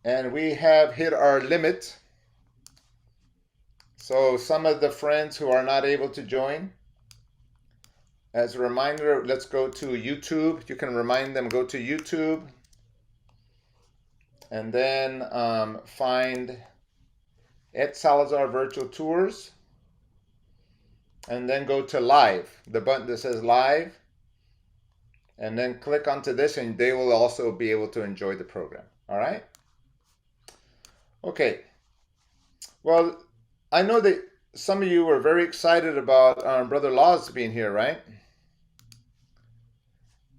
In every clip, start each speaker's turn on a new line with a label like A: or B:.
A: And we have hit our limit. So some of the friends who are not able to join, as a reminder, let's go to YouTube. You can remind them, go to YouTube and then find Ed Salazar Virtual Tours and then go to live, the button that says live, and then click onto this and they will also be able to enjoy the program. All right? Okay. Well, I know that some of you were very excited about Brother Laws being here, right?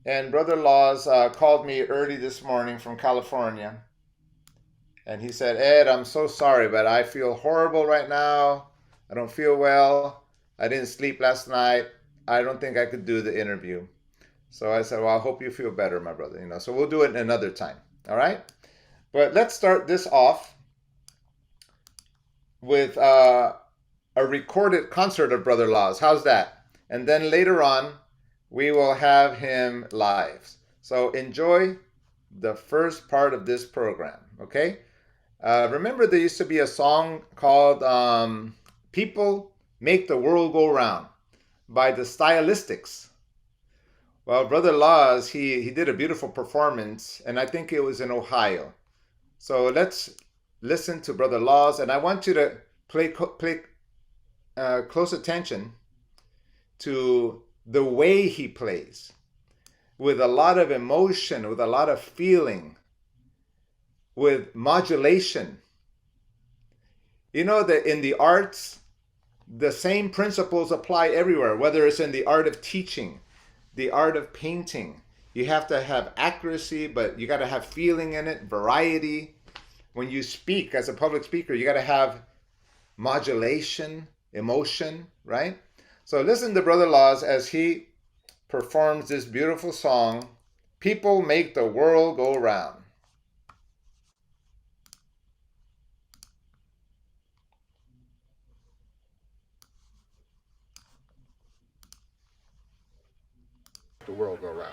A: And Brother Laws called me early this morning from California. And he said, Ed, I'm so sorry, but I feel horrible right now. I don't feel well. I didn't sleep last night. I don't think I could do the interview. So I said, well, I hope you feel better, my brother. So we'll do it another time. All right? But let's start this off with a recorded concert of Brother Laws. How's that? And then later on, we will have him live. So enjoy the first part of this program, okay? Remember there used to be a song called People Make the World Go Round by the Stylistics. Well, Brother Laws, he did a beautiful performance, and I think it was in Ohio. So let's listen to Brother Laws, and I want you to pay close attention to the way he plays, with a lot of emotion, with a lot of feeling, with modulation. You know that in the arts, the same principles apply everywhere, whether it's in the art of teaching, the art of painting. You have to have accuracy, but you got to have feeling in it, variety. When you speak as a public speaker, you got to have modulation, emotion, right? So listen to Brother Laws as he performs this beautiful song, People Make the World Go Round. The world go round.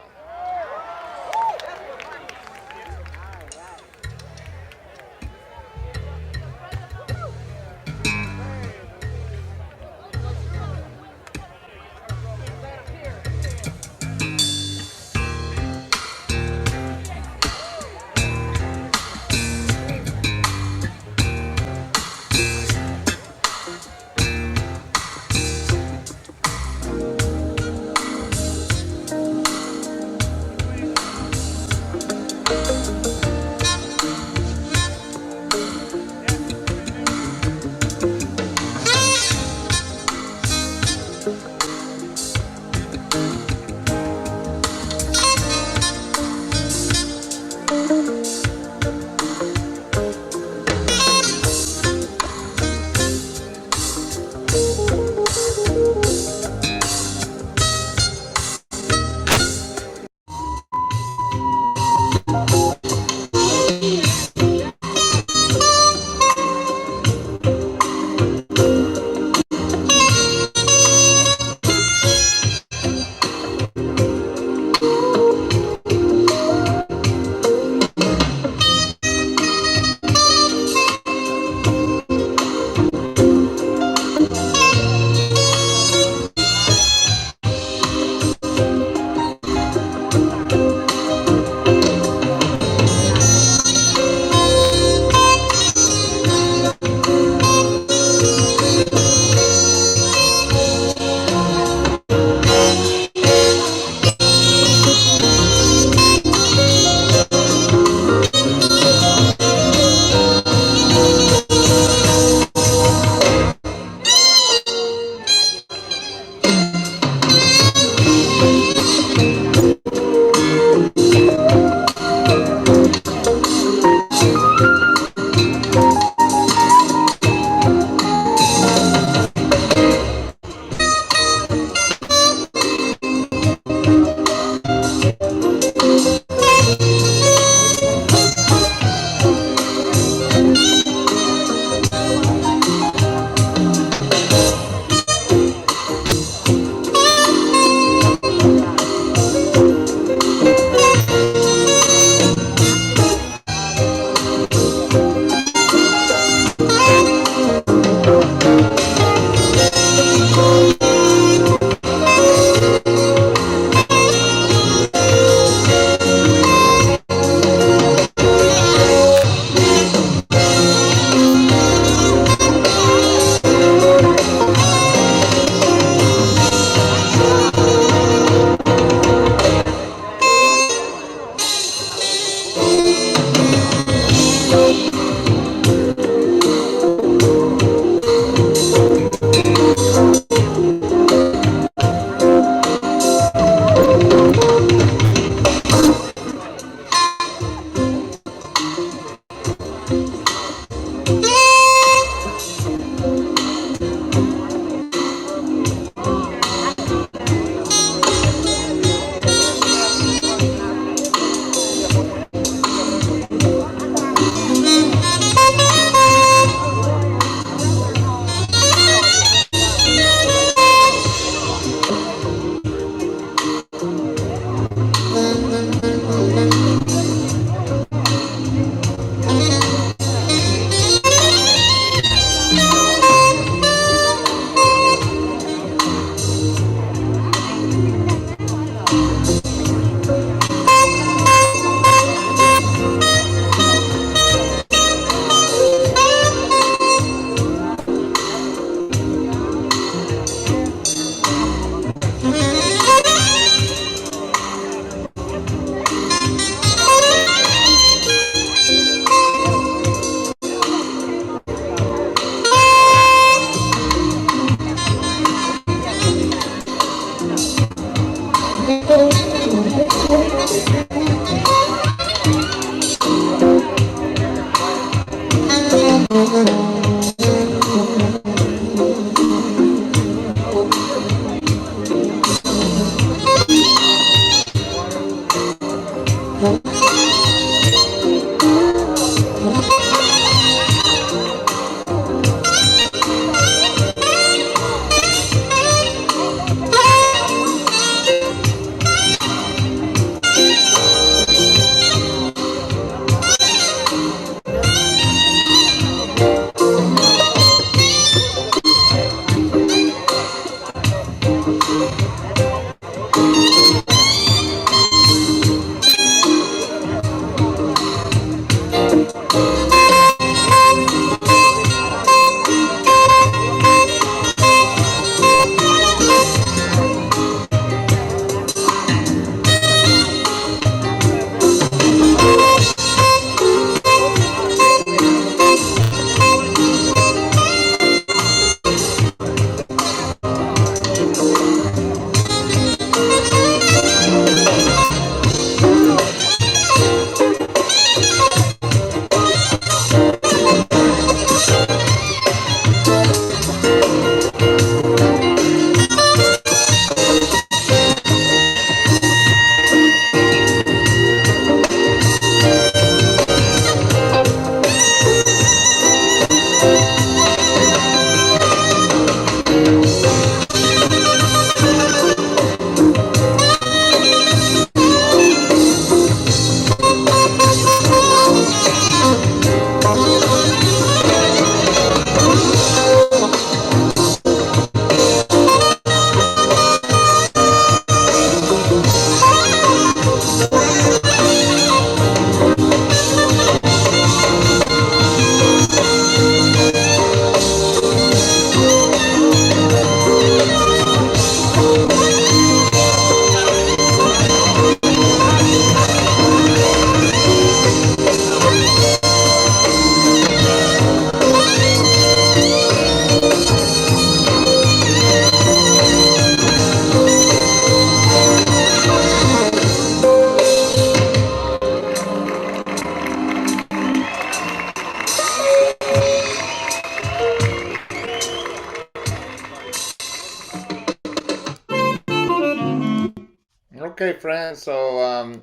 A: Okay, friends. So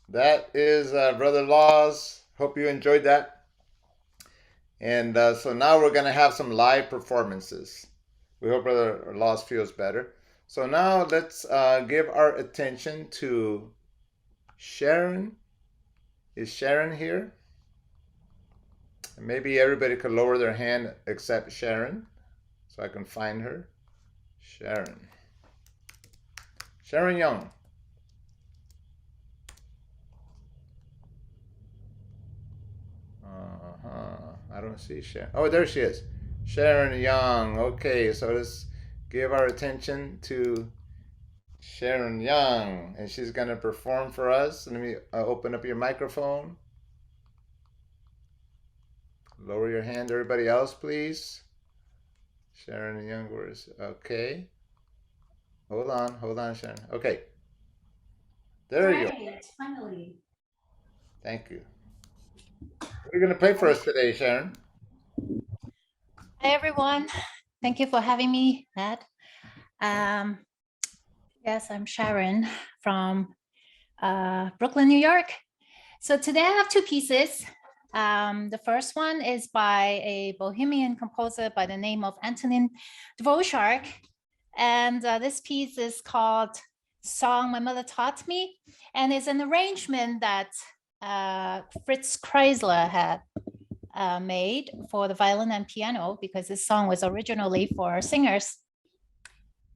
A: that is Brother Laws. Hope you enjoyed that. And so now we're going to have some live performances. We hope Brother Laws feels better. So now let's give our attention to Sharon. Is Sharon here? Maybe everybody could lower their hand except Sharon so I can find her. Sharon. Sharon Young. I don't see Sharon. Oh, there she is. Sharon Young. Okay, so let's give our attention to Sharon Young. And she's going to perform for us. Let me open up your microphone. Lower your hand, everybody else, please. Sharon Young, where is it? Okay. Hold on, Sharon. Okay. There you go.
B: Finally.
A: Thank you. What are you going to play for us today, Sharon?
B: Hi, everyone. Thank you for having me, Matt. Yes, I'm Sharon from Brooklyn, New York. So today I have two pieces. The first one is by a Bohemian composer by the name of Antonin Dvorak. And this piece is called Song My Mother Taught Me. And it's an arrangement that Fritz Kreisler had made for the violin and piano, because this song was originally for singers.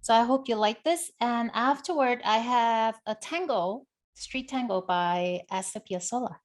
B: So I hope you like this. And afterward, I have a tango, street tango by Astor Piazzolla.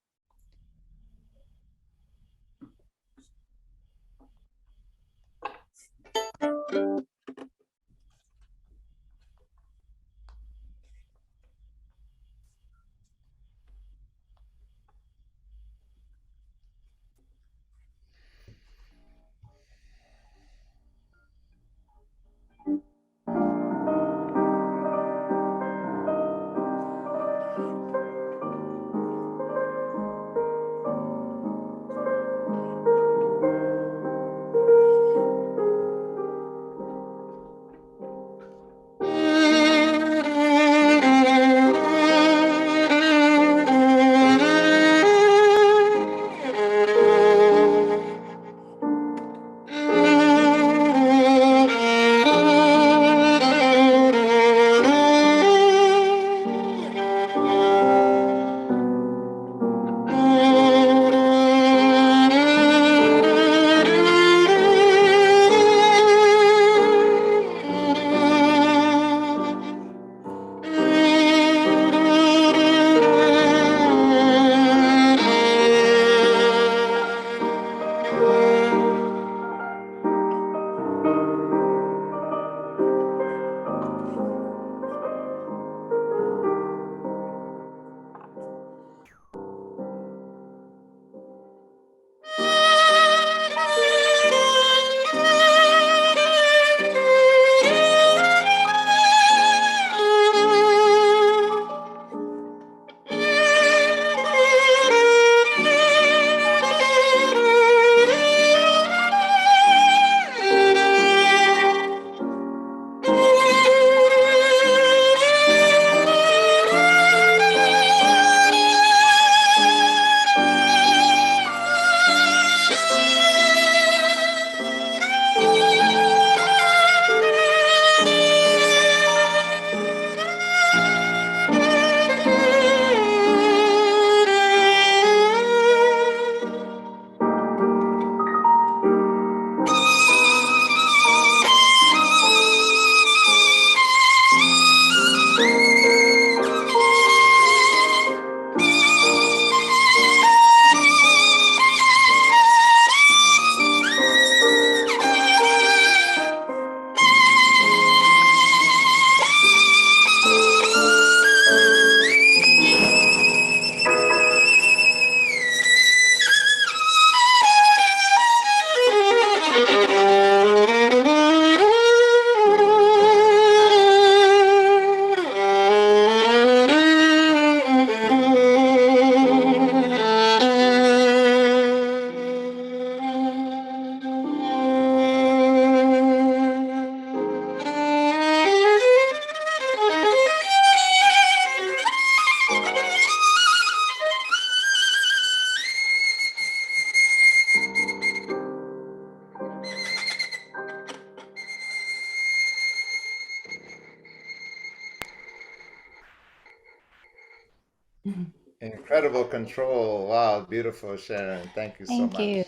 A: Incredible control. Wow, beautiful, Sharon. Thank you so
B: Thank
A: much.
B: you.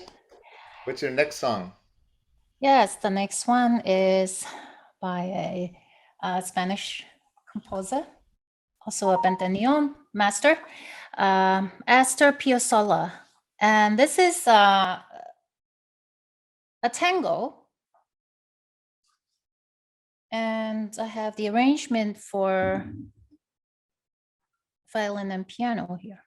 A: What's your next song?
B: Yes, the next one is by a Spanish composer, also a bandoneon master, Astor Piazzolla. And this is a tango. And I have the arrangement for violin and piano here.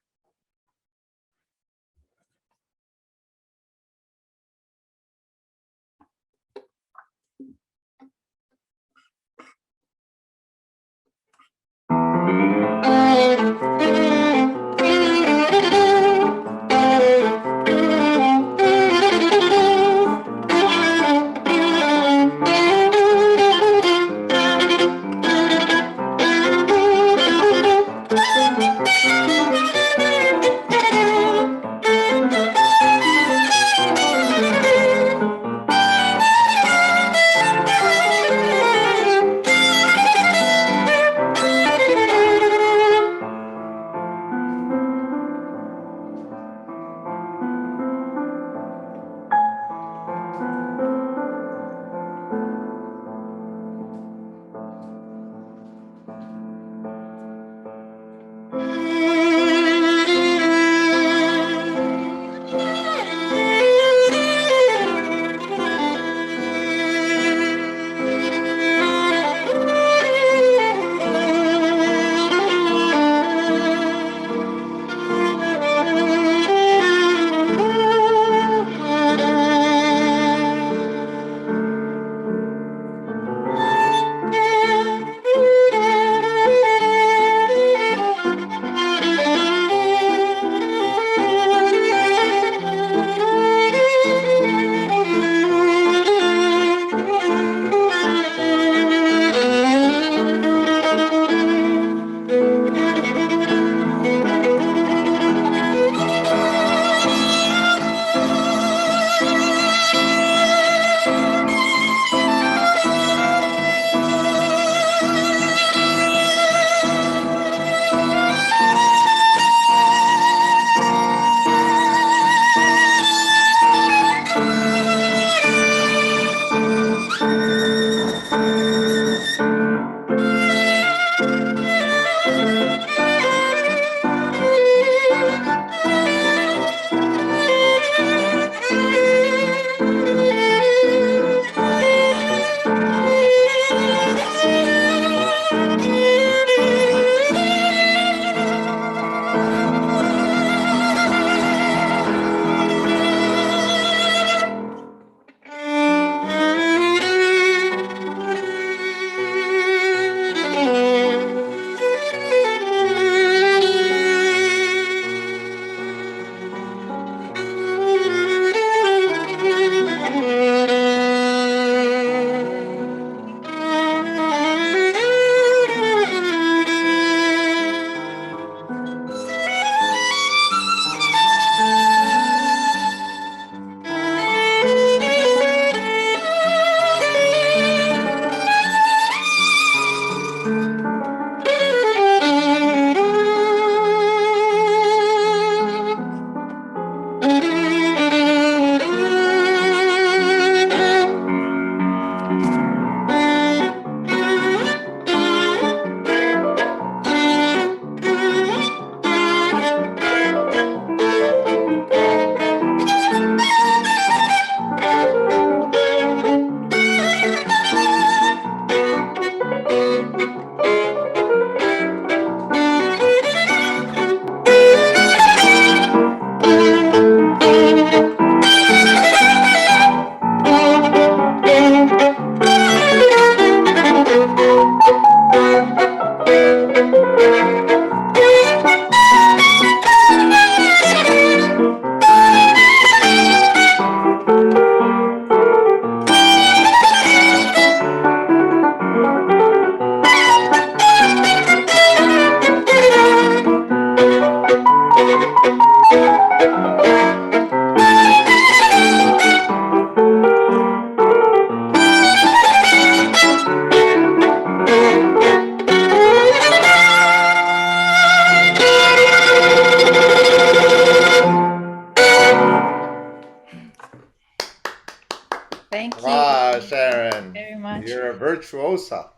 A: virtuosa.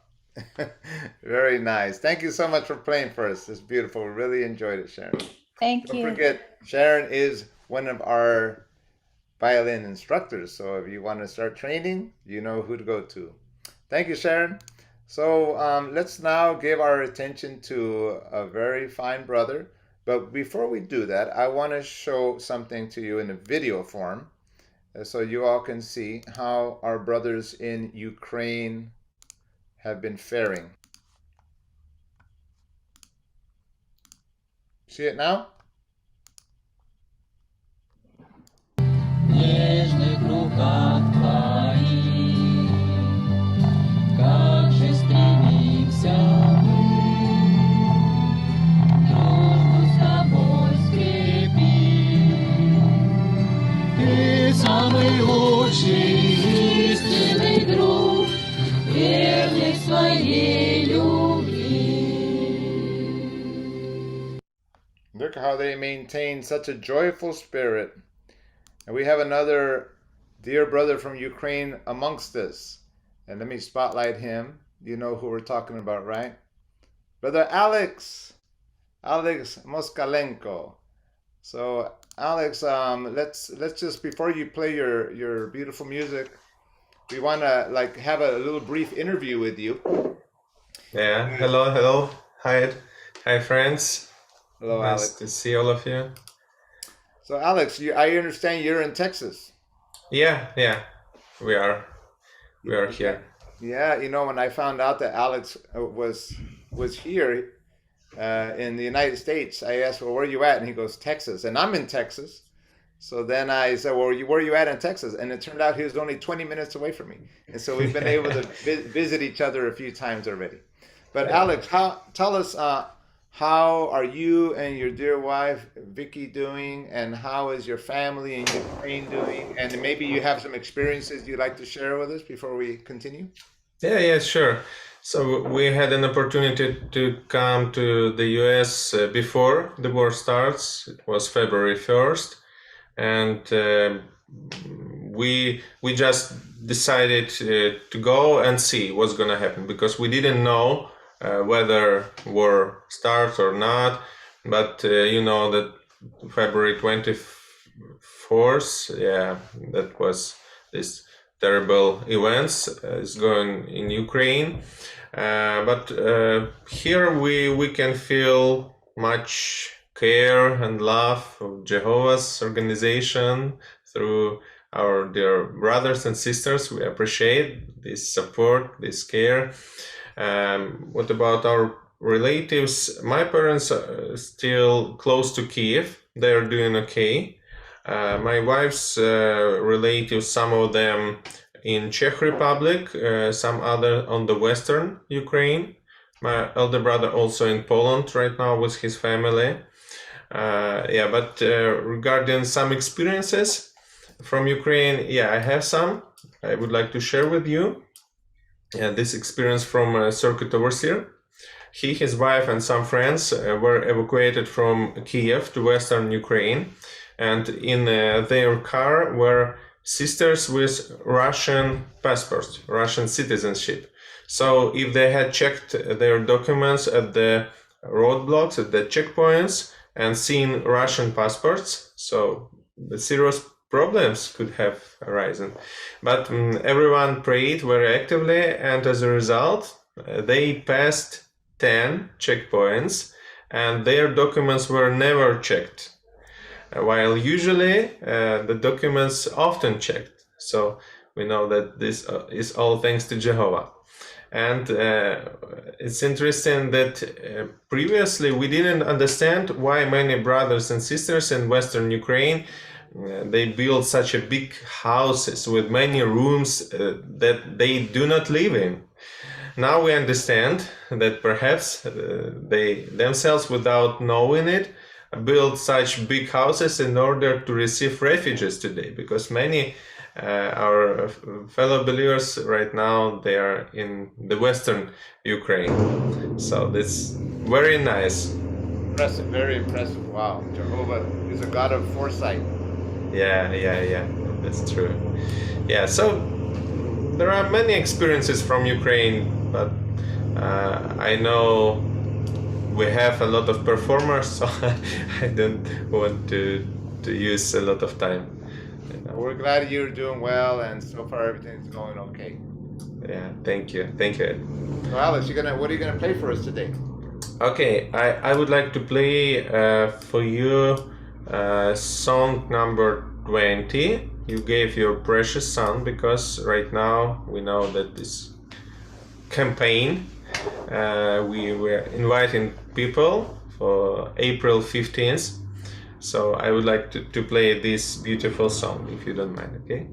A: Very nice. Thank you so much for playing for us. It's beautiful. We really enjoyed it, Sharon.
B: Thank
A: Don't
B: you.
A: forget, Sharon is one of our violin instructors. So if you want to start training, you know who to go to. Thank you, Sharon. So let's now give our attention to a very fine brother. But before we do that, I want to show something to you in a video form so you all can see how our brothers in Ukraine have been faring. See it now?
C: Нежных руках твоих, как же стремимся мы дружбу с тобой скрепить. Ты самый лучший истинный друг, верный своей любви.
A: Look how they maintain such a joyful spirit. And we have another dear brother from Ukraine amongst us. And let me spotlight him. You know who we're talking about, right? Brother Alex Moskalenko. So Alex, let's just, before you play your beautiful music, we want to like have a little brief interview with you.
D: Yeah, hello. Hi friends.
A: Hello,
D: Nice
A: Alex.
D: to see all of you.
A: So Alex, I understand you're in Texas.
D: Yeah, we are here.
A: Yeah, you know, when I found out that Alex was here in the United States, I asked, well, where are you at? And he goes, Texas. And I'm in Texas. So then I said, well, where are you at in Texas? And it turned out he was only 20 minutes away from me. And so we've been able to visit each other a few times already. But Alex, tell us, how are you and your dear wife, Vicky, doing? And how is your family in Ukraine doing? And maybe you have some experiences you'd like to share with us before we continue?
D: Yeah, sure. So we had an opportunity to come to the US before the war starts. It was February 1st. And we just decided to go and see what's going to happen, because we didn't know whether war starts or not. But you know that February 24th, yeah, that was this terrible events is going in Ukraine. But here we can feel much care and love of Jehovah's organization through our dear brothers and sisters. We appreciate this support, this care. What about our relatives? My parents are still close to Kiev. They're doing okay. My wife's relatives, some of them in Czech Republic, some other on the western Ukraine. My elder brother also in Poland right now with his family. But regarding some experiences from Ukraine, I have some I would like to share with you. This experience from circuit overseer. He, his wife, and some friends were evacuated from Kiev to western Ukraine, and in their car were sisters with Russian passports, Russian citizenship. So if they had checked their documents at the roadblocks, at the checkpoints, and seen Russian passports, so the serious problems could have arisen. But everyone prayed very actively, and as a result, they passed 10 checkpoints, and their documents were never checked, while usually the documents often checked. So we know that this is all thanks to Jehovah. And it's interesting that previously we didn't understand why many brothers and sisters in Western Ukraine they build such a big houses with many rooms that they do not live in. Now we understand that perhaps they themselves, without knowing it, build such big houses in order to receive refugees today, because many our fellow believers right now, they are in the Western Ukraine. So that's very nice.
A: Impressive, very impressive. Wow, Jehovah is a God of foresight.
D: Yeah, that's true. Yeah, so there are many experiences from Ukraine, but I know we have a lot of performers, so I don't want to use a lot of time.
A: We're glad you're doing well, and so far everything's going okay.
D: Yeah, thank you.
A: So Alex, what are you gonna play for us today?
D: Okay, I would like to play for you song number 20. You gave your precious son, because right now we know that this campaign we were inviting people for April 15th. So I would like to play this beautiful song, if you don't mind, okay?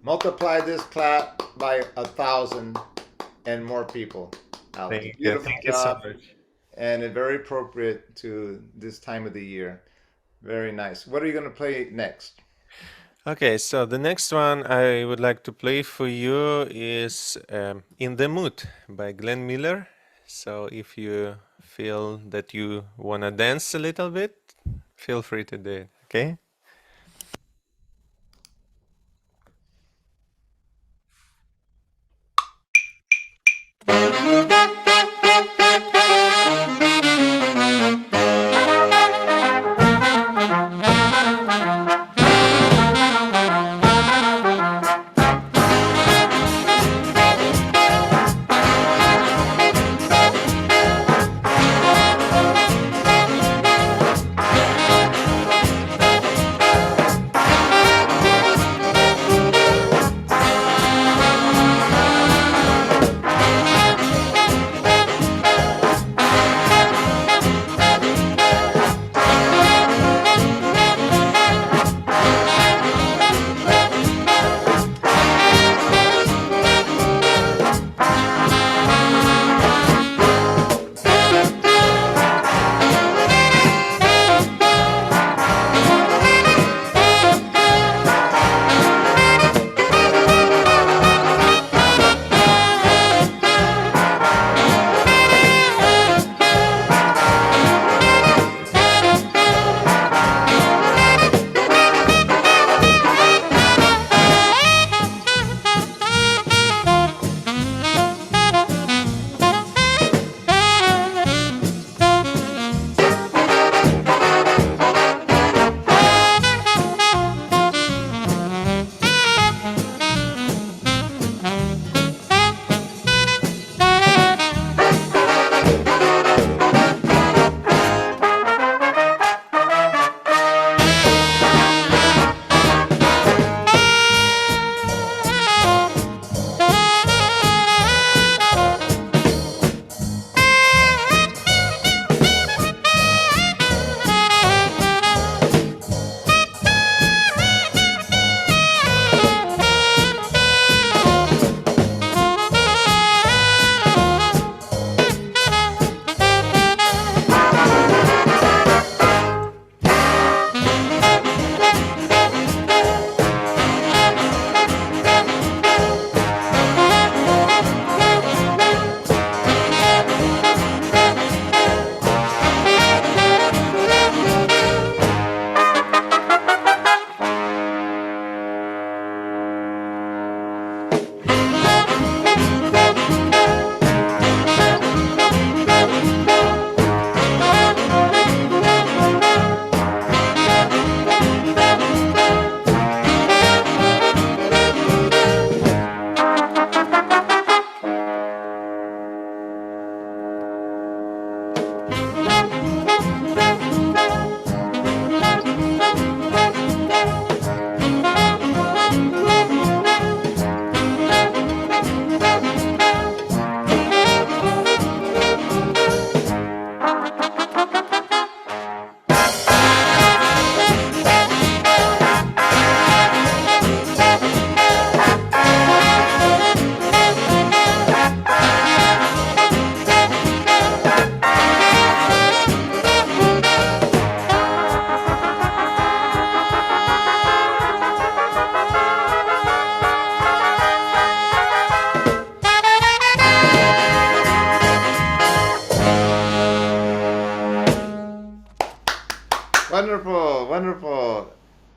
A: Multiply this clap by 1,000 and more people. Alex.
D: Thank you.
A: Beautiful
D: Thank you so
A: job,
D: much.
A: and very appropriate to this time of the year. Very nice. What are you going to play next?
D: Okay, so the next one I would like to play for you is In the Mood by Glenn Miller. So if you feel that you want to dance a little bit, feel free to do it, okay?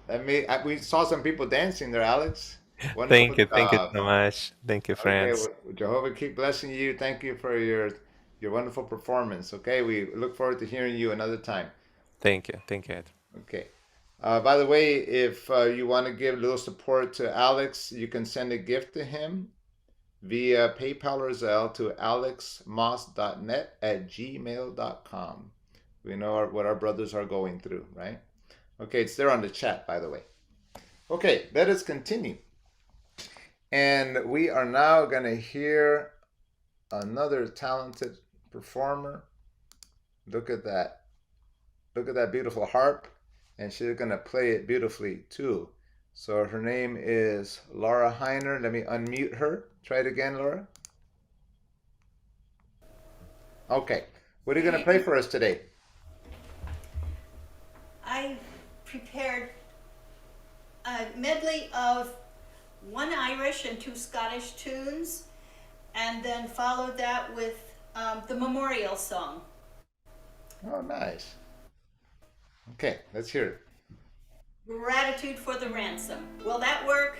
A: wonderful. We saw some people dancing there, Alex. Wonderful
E: Thank you
A: job.
E: so much. Thank you,
A: Okay,
E: friends.
A: Jehovah keep blessing you. Thank you for your wonderful performance. Okay, we look forward to hearing you another time.
E: Thank you.
A: Okay. By the way, if you want to give a little support to Alex, you can send a gift to him via PayPal or Zelle to alexmoss.net@gmail.com. We know what our brothers are going through, right? Okay, it's there on the chat, by the way. Okay, let us continue. And we are now going to hear another talented performer. Look at that. Look at that beautiful harp. And she's going to play it beautifully too. So her name is Laura Heiner. Let me unmute her. Try it again, Laura. Okay. What are you going to play for us today?
F: I prepared a medley of one Irish and two Scottish tunes, and then followed that with the memorial song.
A: Oh, nice. Okay, let's hear it.
F: Gratitude for the Ransom. Will that work?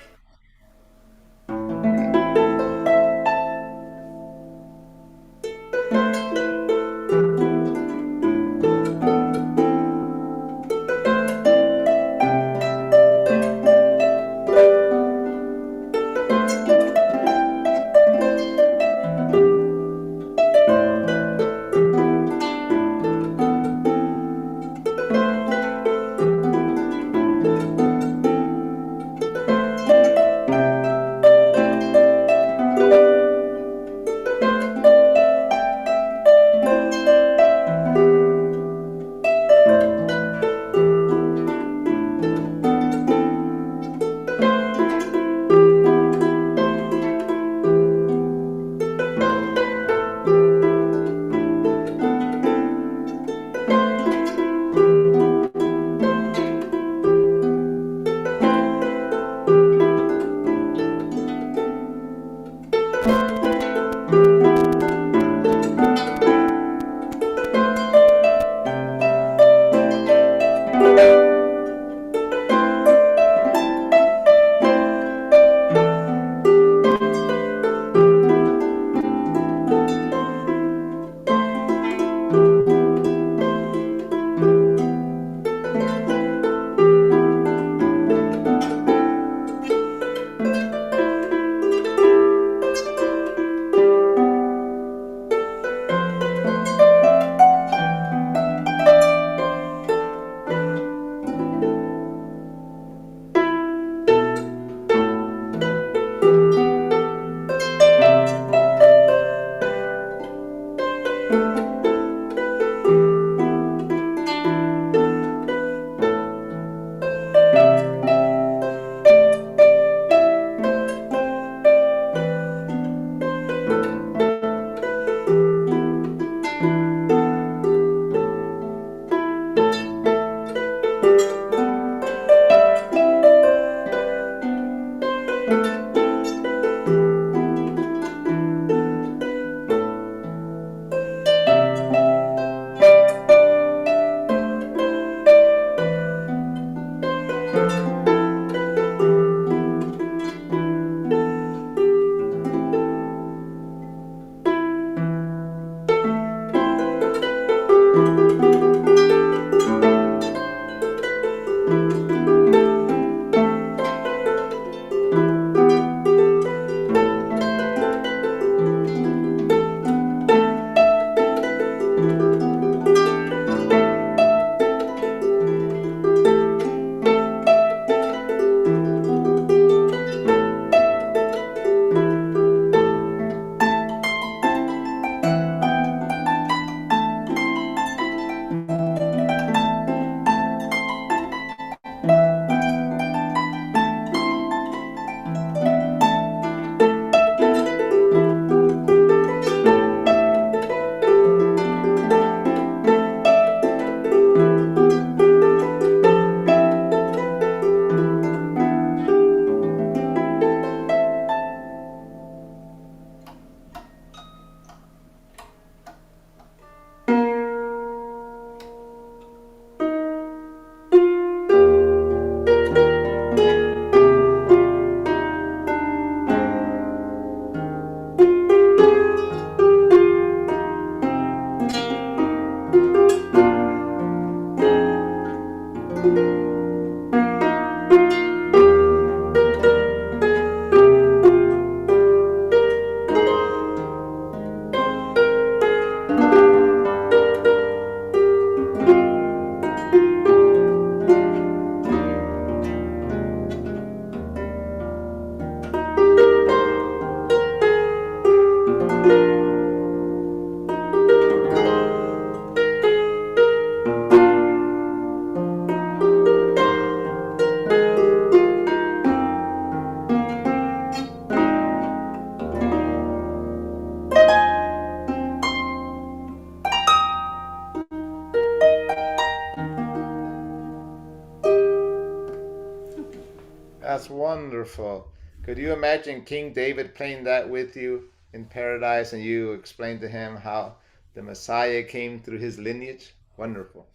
A: That's wonderful. Could you imagine King David playing that with you in paradise and you explain to him how the Messiah came through his lineage? Wonderful.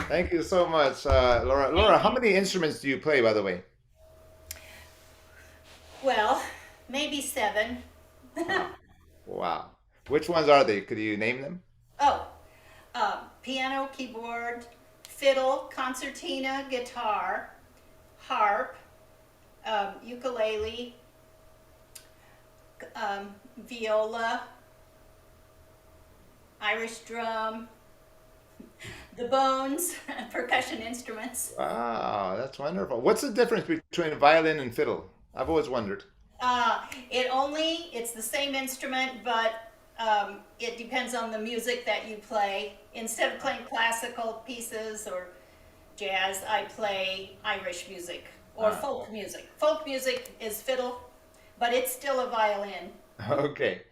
A: Thank you so much, Laura. Laura, how many instruments do you play, by the way?
F: Well, maybe 7.
A: Wow. Which ones are they? Could you name them?
F: Oh, piano, keyboard, fiddle, concertina, guitar, harp, ukulele, viola, Irish drum, the bones, percussion instruments.
A: Wow, that's wonderful. What's the difference between violin and fiddle? I've always wondered.
F: It's the same instrument, but it depends on the music that you play. Instead of playing classical pieces or jazz, I play Irish music or folk music. Folk music is fiddle, but it's still a violin.
A: Okay.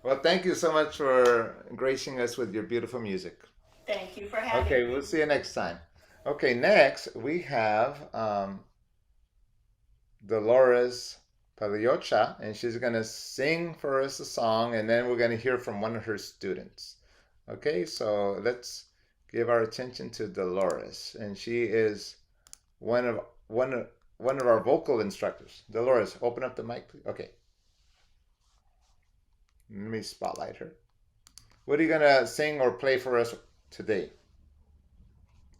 A: Well, thank you so much for gracing us with your beautiful music.
F: Thank you for having
A: Okay,
F: me.
A: we'll see you next time. Okay, next we have Dolores Paliocha, and she's going to sing for us a song, and then we're going to hear from one of her students. Okay, so let's give our attention to Dolores, and she is one of our vocal instructors. Dolores, open up the mic, please. Okay. Let me spotlight her. What are you going to sing or play for us today?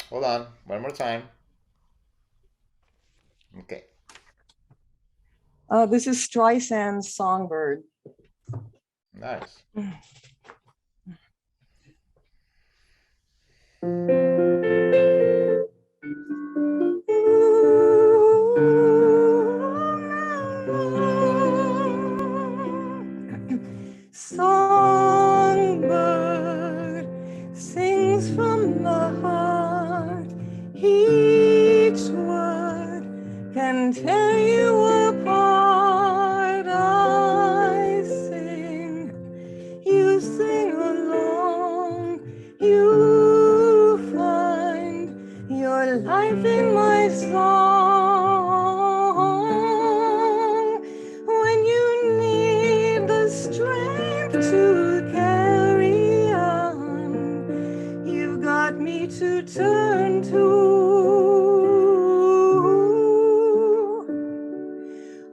A: Hold on, one more time. Okay.
G: This is Streisand's Songbird.
A: Nice.
G: Songbird sings from the heart. Each word can tear you apart. I sing, you sing along. You find your life in my song. When you need the strength to carry on, you've got me to turn to.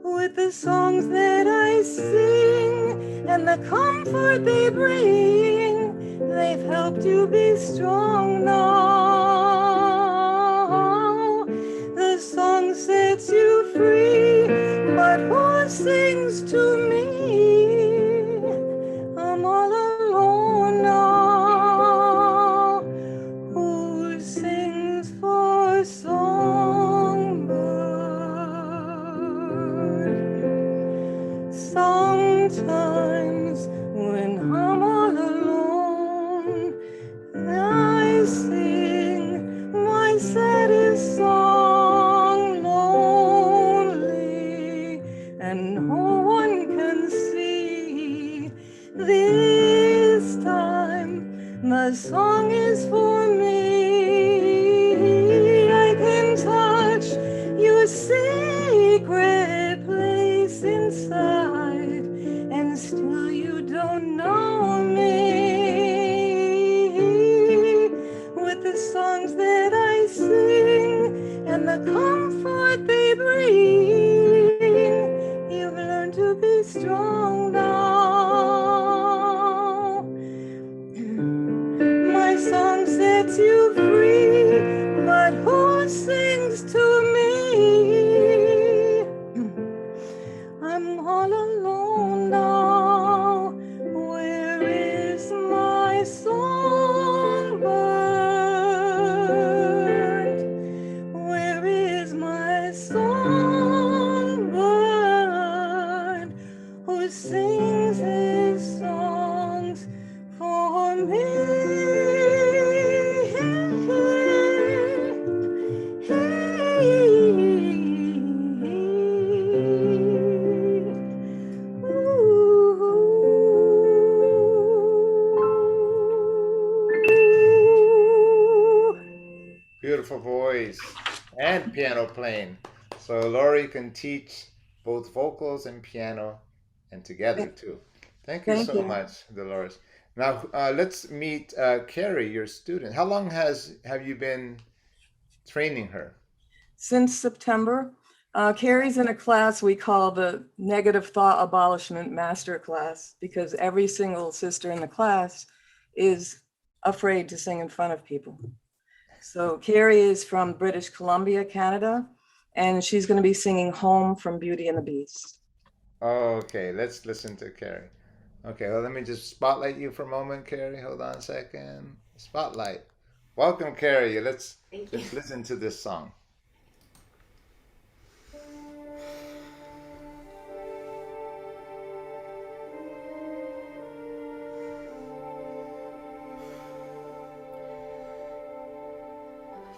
G: With the songs that I sing and the comfort they bring, they've helped you be strong now. The song sets you free, but who sings to me? I'm all alone now. Who sings for Songbird? Sometimes when I'm all alone, I sing my saddest song, lonely, and no one can see. This time the song is for me. I can touch your secret place inside, and still you don't know me. With the songs that I sing and the comfort they bring, you've learned to be strong now. My song sets you free, but who sings sings to me. I'm all alone now. Where is my songbird? Where is my songbird who sings his songs for me?
A: Beautiful voice and piano playing. So Lori can teach both vocals and piano and together too. Thank you
G: Thank
A: so
G: you.
A: much, Dolores. Now let's meet Carrie, your student. How long have you been training her?
G: Since September, Carrie's in a class we call the Negative Thought Abolishment Master Class, because every single sister in the class is afraid to sing in front of people. So Carrie is from British Columbia, Canada, and she's going to be singing Home from Beauty and the Beast.
A: Okay, let's listen to Carrie. Okay, well, let me just spotlight you for a moment, Carrie. Hold on a second. Spotlight. Welcome, Carrie. Let's listen to this song.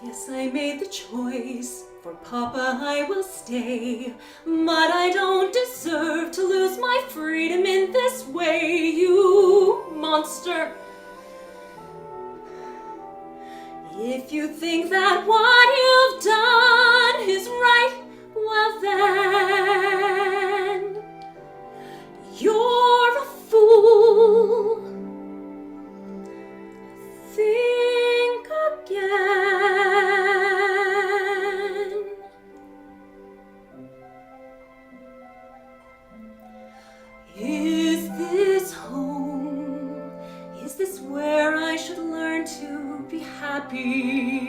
C: Yes, I made the choice. For Papa I will stay. But I don't deserve to lose my freedom in this way, you monster. If you think that what you've done is right, well then, you're a fool. Think again. Is this home? Is this where I should learn to be happy?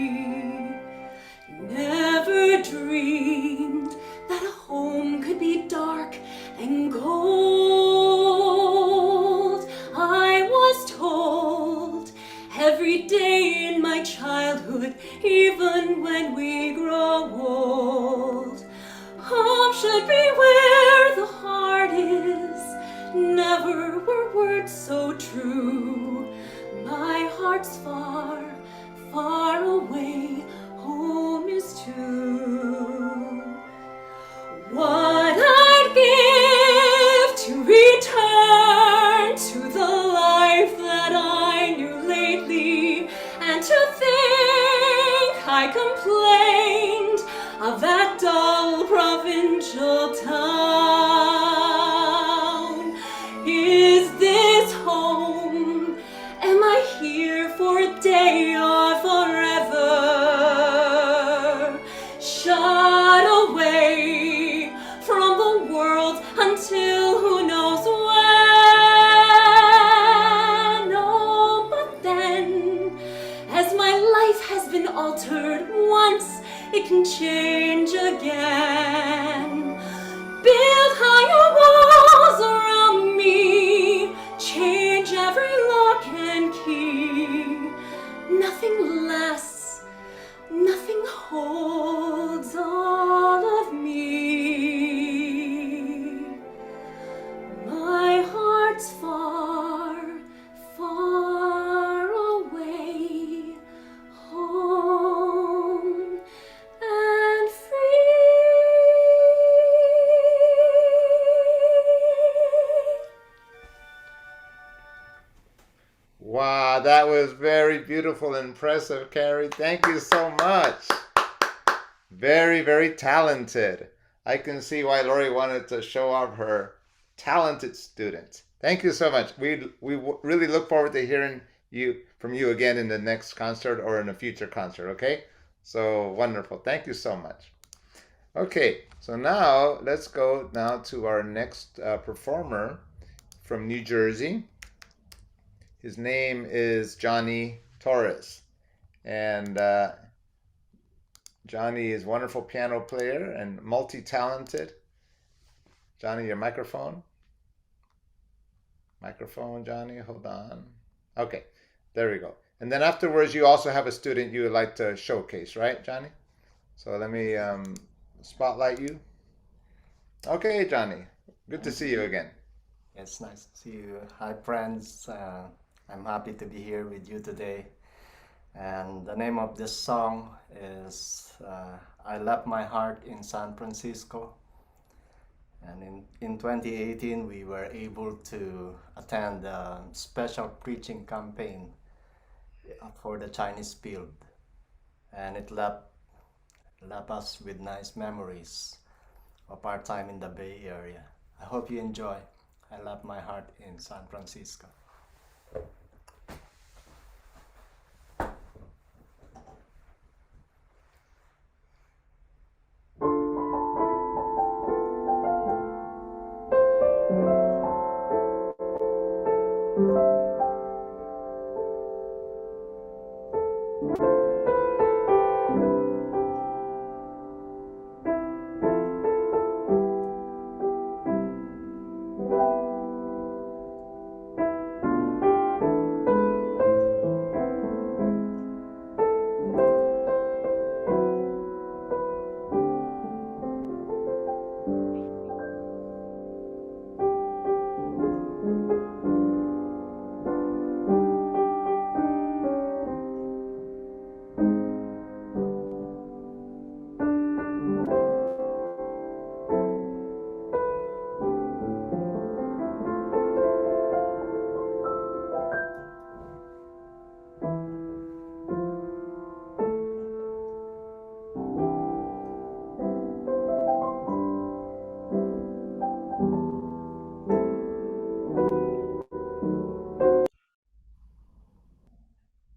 C: Never dreamed that a home could be dark and cold. I was told every day in my childhood, even when we grow old, home should be where the heart is. Never were words so true. My heart's far, far away. Home is too. What I'd give to return to the life that I knew lately, and to think I complained of that dull provincial town. Is this home? Am I here for a day or forever? Shut away from the world until who knows when. Oh, but then, as my life has been altered once, it can change again. Build higher walls around me, change every lock and key. Nothing lasts, nothing holds all of me. My heart's far, far away, home and free.
A: Wow, that was very beautiful and impressive, Carrie. Thank you so much. Very, very talented. I can see why Lori wanted to show off her talented students. Thank you so much. We really look forward to hearing from you again in the next concert or in a future concert, okay? So wonderful. Thank you so much. Okay, so now let's go now to our next performer from New Jersey. His name is Johnny Torres. And Johnny is wonderful piano player and multi-talented. Johnny, your microphone. Microphone, Johnny, hold on. Okay, there we go. And then afterwards, you also have a student you would like to showcase, right, Johnny? So let me spotlight you. Okay, Johnny, good to see you again.
H: It's nice to see you. Hi, friends. I'm happy to be here with you today. And the name of this song is I Left My Heart in San Francisco. And in 2018, we were able to attend a special preaching campaign for the Chinese field. And it left us with nice memories of our time in the Bay Area. I hope you enjoy. I Left My Heart in San Francisco.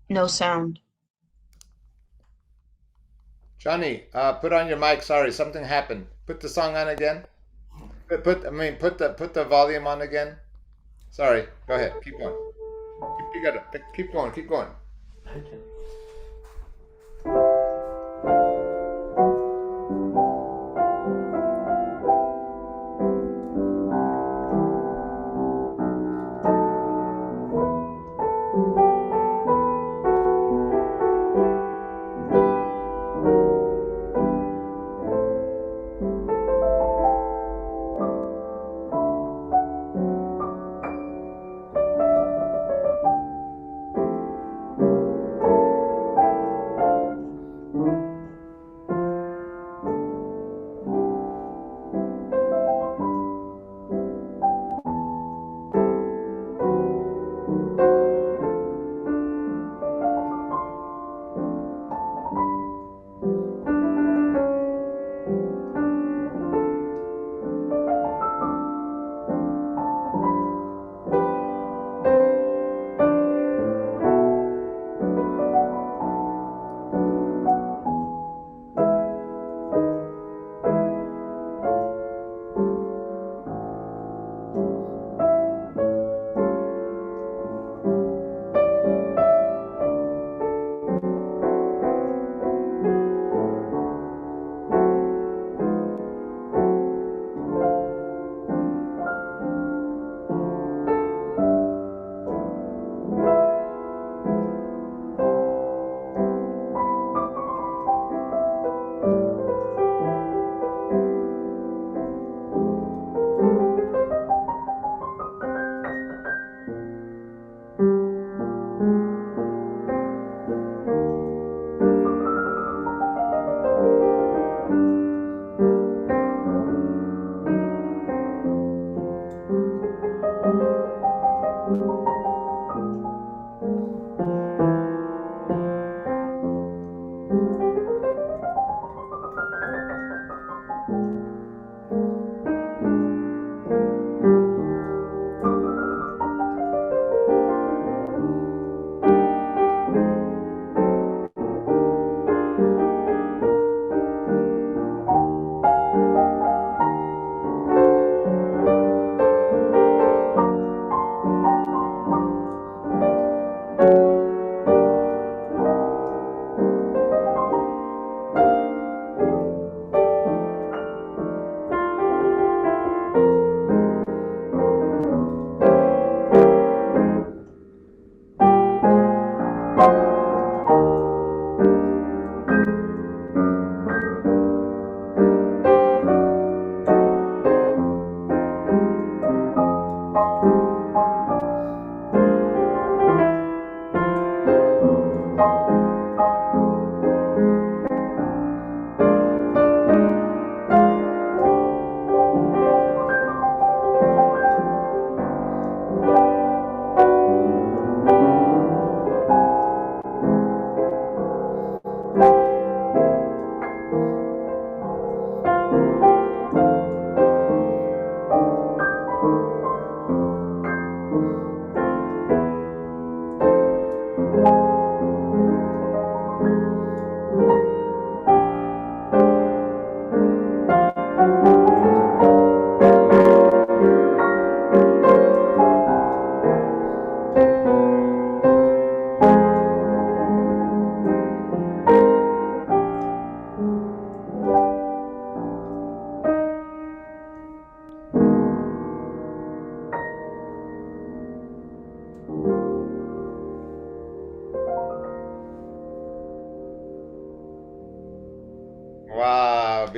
I: No sound.
A: Johnny, put on your mic. Sorry, something happened. Put the song on again. Put the volume on again. Sorry. Go ahead. Keep going. Keep going. Keep going.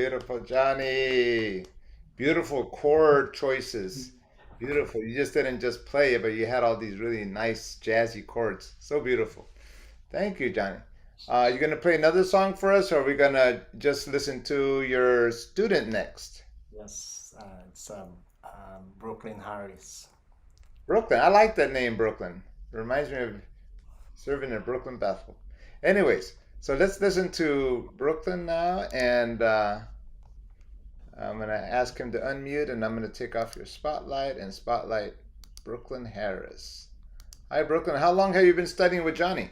A: beautiful, Johnny. Beautiful chord choices. Beautiful. You just didn't just play it, but you had all these really nice jazzy chords. So beautiful. Thank you, Johnny. You gonna play another song for us, or are we gonna just listen to your student next?
H: Yes, it's Brooklyn Harris.
A: Brooklyn. I like that name, Brooklyn. Reminds me of serving in Brooklyn Bethel. Anyways, so let's listen to Brooklyn now, and I'm gonna ask him to unmute, and I'm gonna take off your spotlight and spotlight Brooklyn Harris. Hi, Brooklyn. How long have you been studying with Johnny?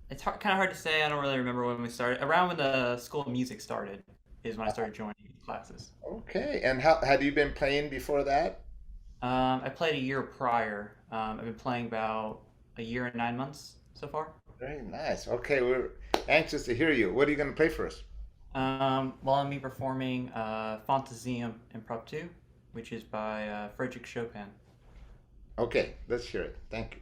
I: It's kind of hard to say. I don't really remember when we started. Around when the School of Music started is when I started joining classes.
A: Okay, and how had you been playing before that?
I: I played a year prior. I've been playing about a year and 9 months so far.
A: Very nice. Okay, we're anxious to hear you. What are you going to play for us?
I: Well, I'm be performing Fantasiem Impromptu, which is by Frédéric Chopin.
A: Okay, let's hear it. Thank you.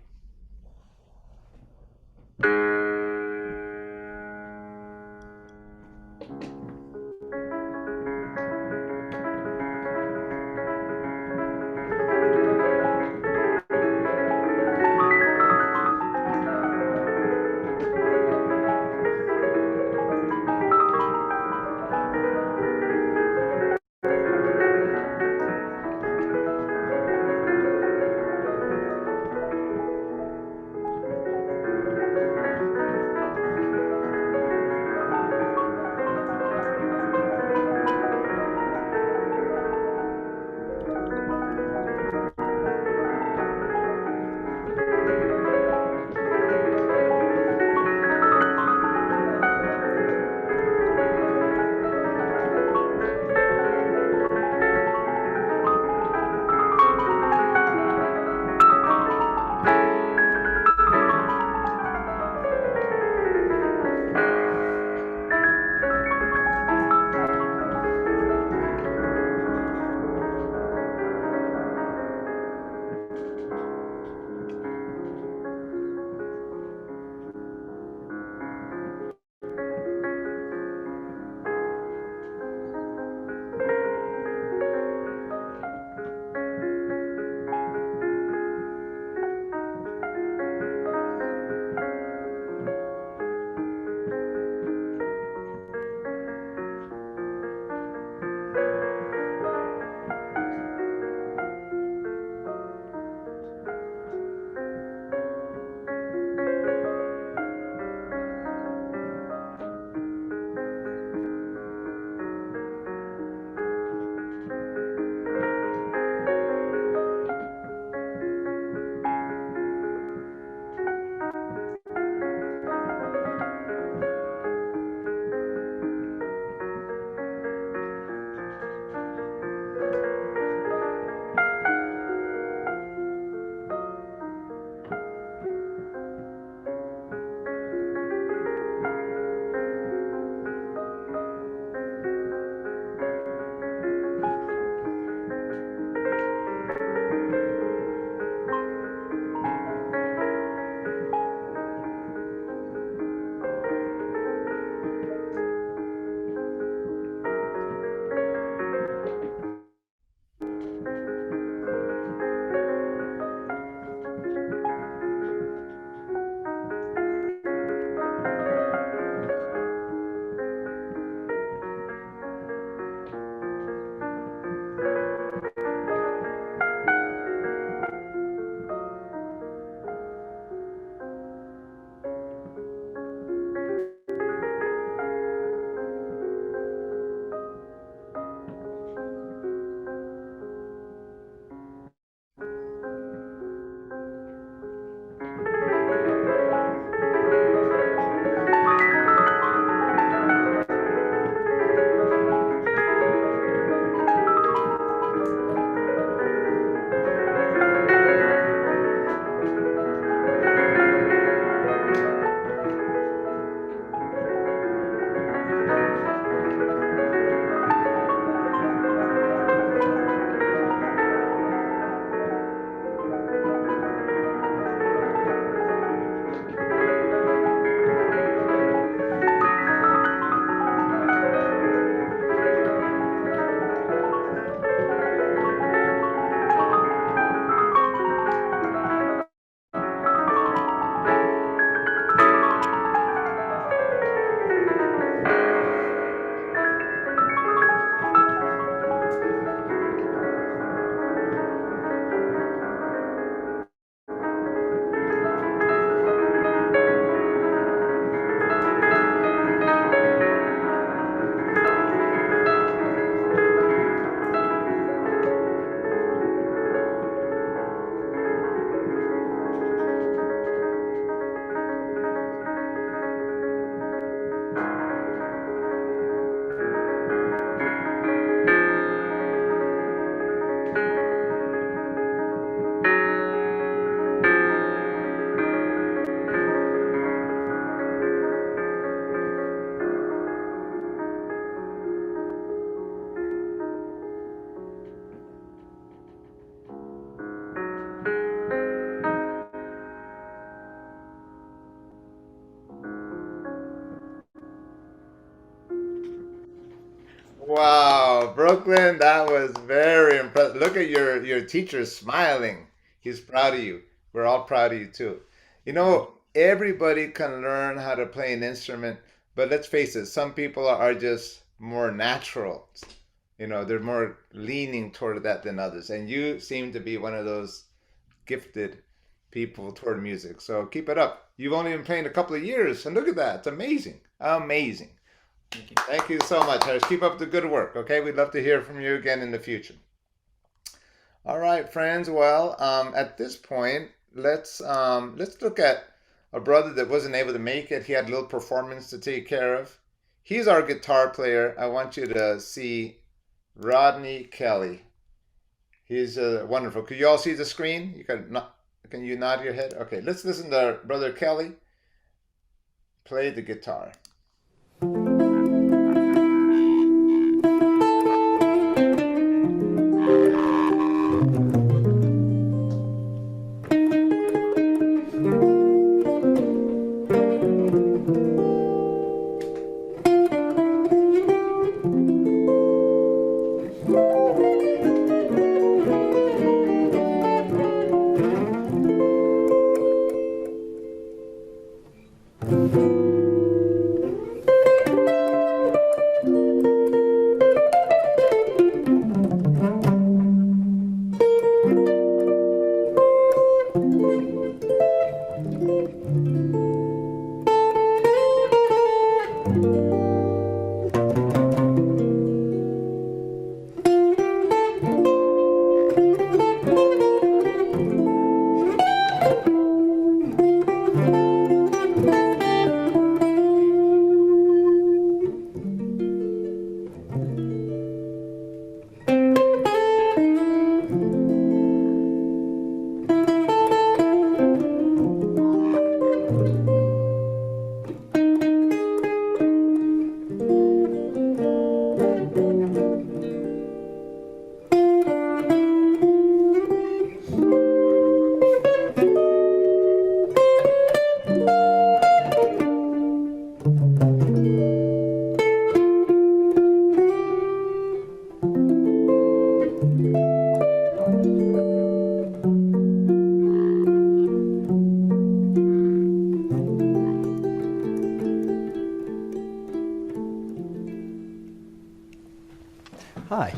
A: Wow, Brooklyn, that was very impressive. Look at your teacher smiling. He's proud of you. We're all proud of you too. You know, everybody can learn how to play an instrument, but let's face it, some people are just more natural. You know, they're more leaning toward that than others. And you seem to be one of those gifted people toward music. So keep it up. You've only been playing a couple of years, and look at that. It's amazing. Amazing.
I: Thank you.
A: Thank you so much, Harris. Keep up the good work, okay? We'd love to hear from you again in the future. All right, friends. Well, at this point, let's look at a brother that wasn't able to make it. He had a little performance to take care of. He's our guitar player. I want you to see Rodney Kelly. He's wonderful. Could you all see the screen? Can you nod your head? Okay, let's listen to Brother Kelly play the guitar.
J: Hi,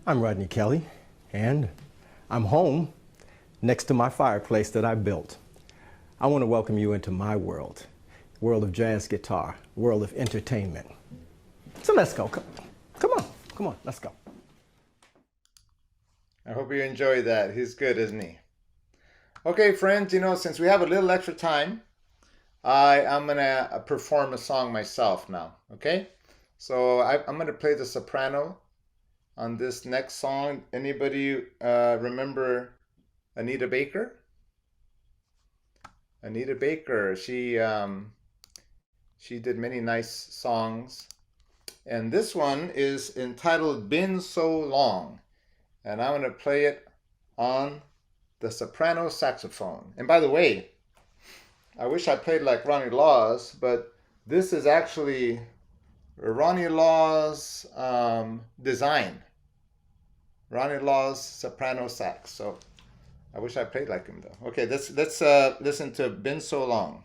J: I'm Rodney Kelly, and I'm home next to my fireplace that I built. I want to welcome you into my world of jazz guitar, world of entertainment. So let's go. Come on, let's go.
A: I hope you enjoy that. He's good, isn't he? Okay, friends, you know, since we have a little extra time, I'm going to perform a song myself now, okay? So I'm going to play the soprano on this next song. Anybody remember Anita Baker? Anita Baker, she did many nice songs. And this one is entitled Been So Long. And I'm going to play it on the soprano saxophone. And by the way, I wish I played like Ronnie Laws, but this is actually Ronnie Laws' design. Ronnie Laws soprano sax. So I wish I played like him though. Okay, let's listen to Been So Long.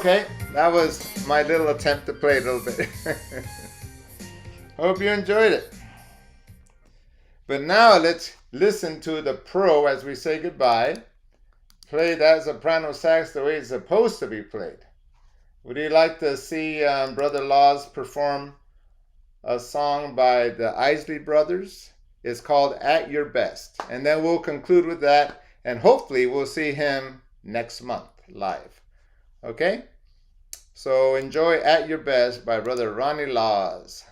A: Okay, that was my little attempt to play a little bit. Hope you enjoyed it. But now let's listen to the pro as we say goodbye. Play that soprano sax the way it's supposed to be played. Would you like to see Brother Laws perform a song by the Isley Brothers? It's called At Your Best. And then we'll conclude with that, and hopefully we'll see him next month live. Okay? So enjoy At Your Best by Brother Ronnie Laws.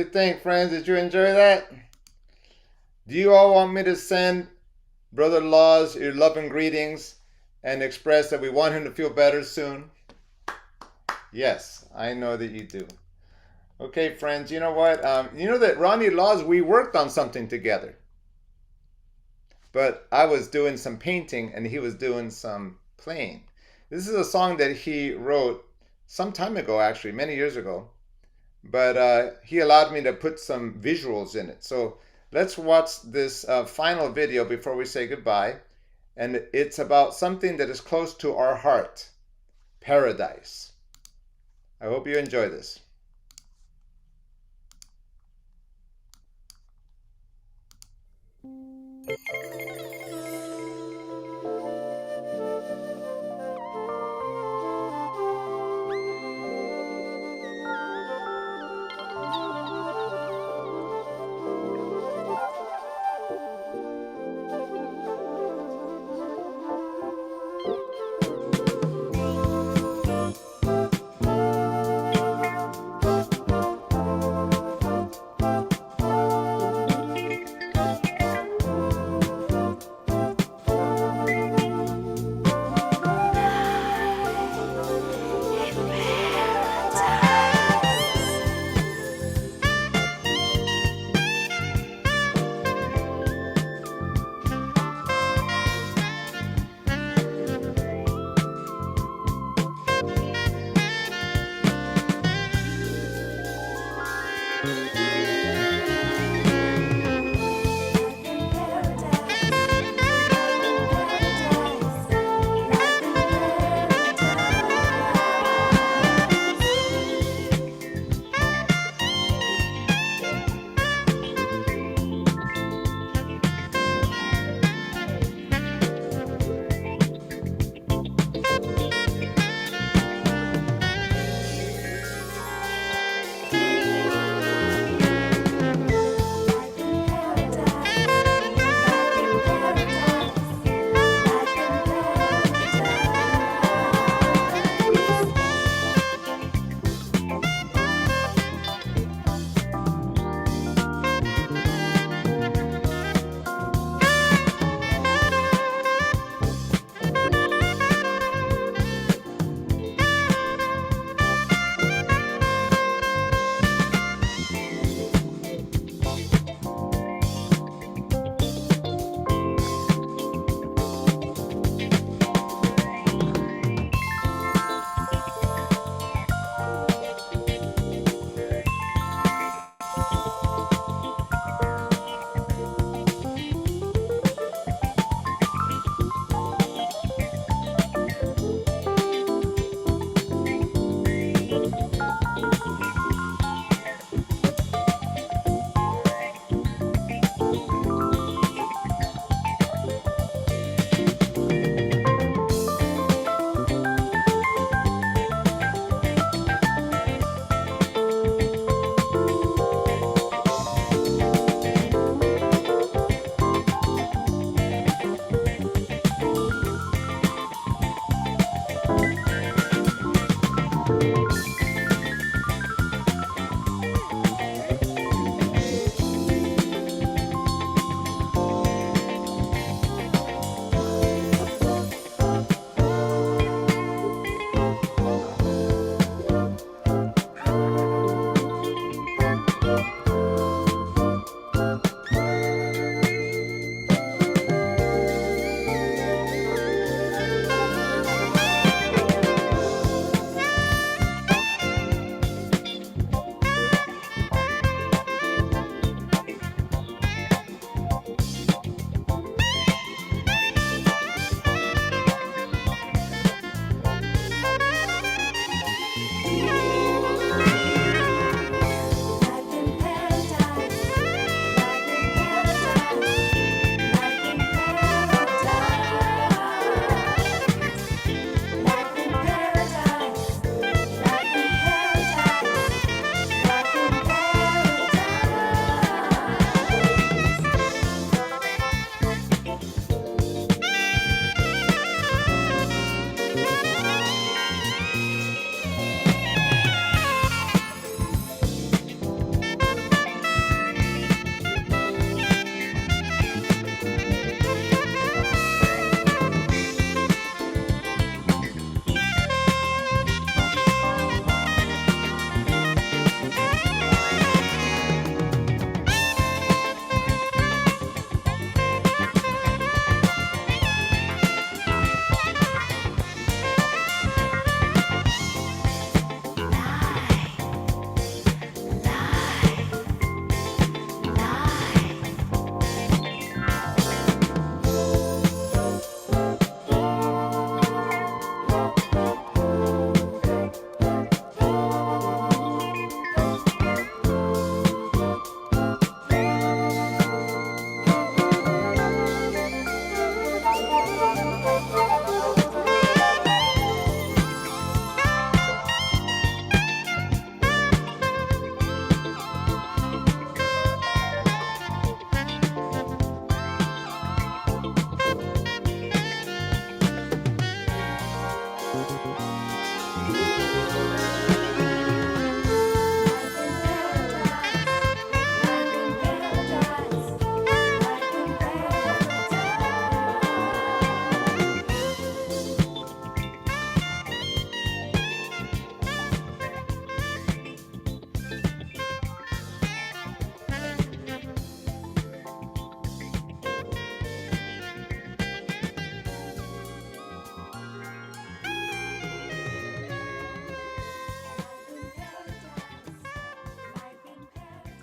A: think, friends? Did you enjoy that? Do you all want me to send Brother Laws your love and greetings and express that we want him to feel better soon? Yes, I know that you do. Okay, friends, you know what? You know that Ronnie Laws, we worked on something together. But I was doing some painting and he was doing some playing. This is a song that he wrote some time ago, actually, many years ago. But he allowed me to put some visuals in it. So let's watch this final video before we say goodbye. And it's about something that is close to our heart, paradise. I hope you enjoy this.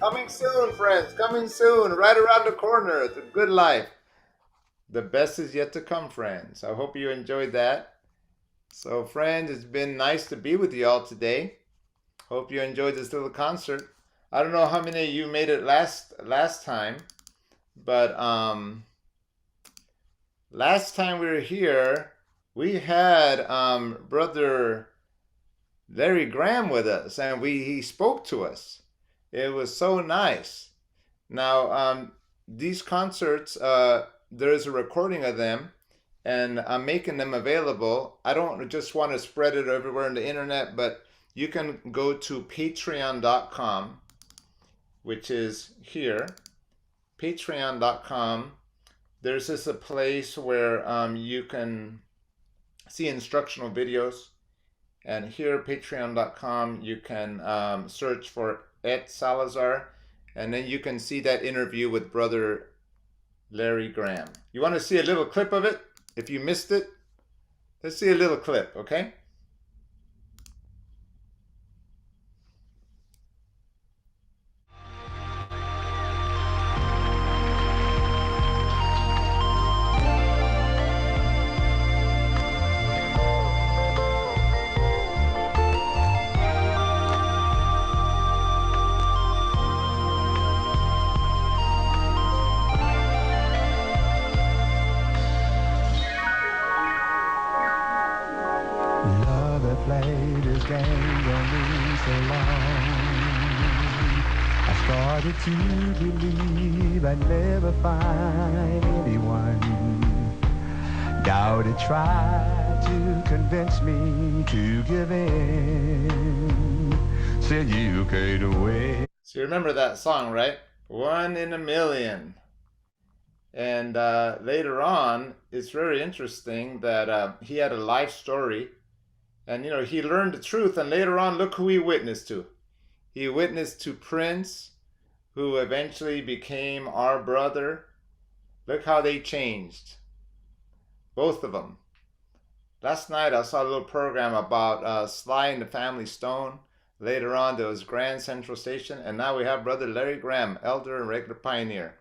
A: Coming soon, friends. Coming soon. Right around the corner. The Good Life. The best is yet to come, friends. I hope you enjoyed that. So, friends, it's been nice to be with you all today. Hope you enjoyed this little concert. I don't know how many of you made it last time, but last time we were here, we had Brother Larry Graham with us, and he spoke to us. It was so nice. Now, these concerts, there's a recording of them, and I'm making them available. I don't just want to spread it everywhere on the internet, but you can go to patreon.com, which is here, patreon.com. There's just a place where you can see instructional videos. And here, patreon.com, you can search for Ed Salazar, and then you can see that interview with Brother Larry Graham. You want to see a little clip of it? If you missed it, let's see a little clip, okay?
K: To believe I'd never find anyone. Doubted, tried to convince me to give in. Said you can't wait.
A: So you remember that song, right? 1 in a Million. And later on, it's very interesting that he had a life story. And, you know, he learned the truth. And later on, look who he witnessed to. He witnessed to Prince, who eventually became our brother. Look how they changed. Both of them. Last night I saw a little program about Sly and the Family Stone. Later on there was Grand Central Station. And now we have Brother Larry Graham, elder and regular pioneer.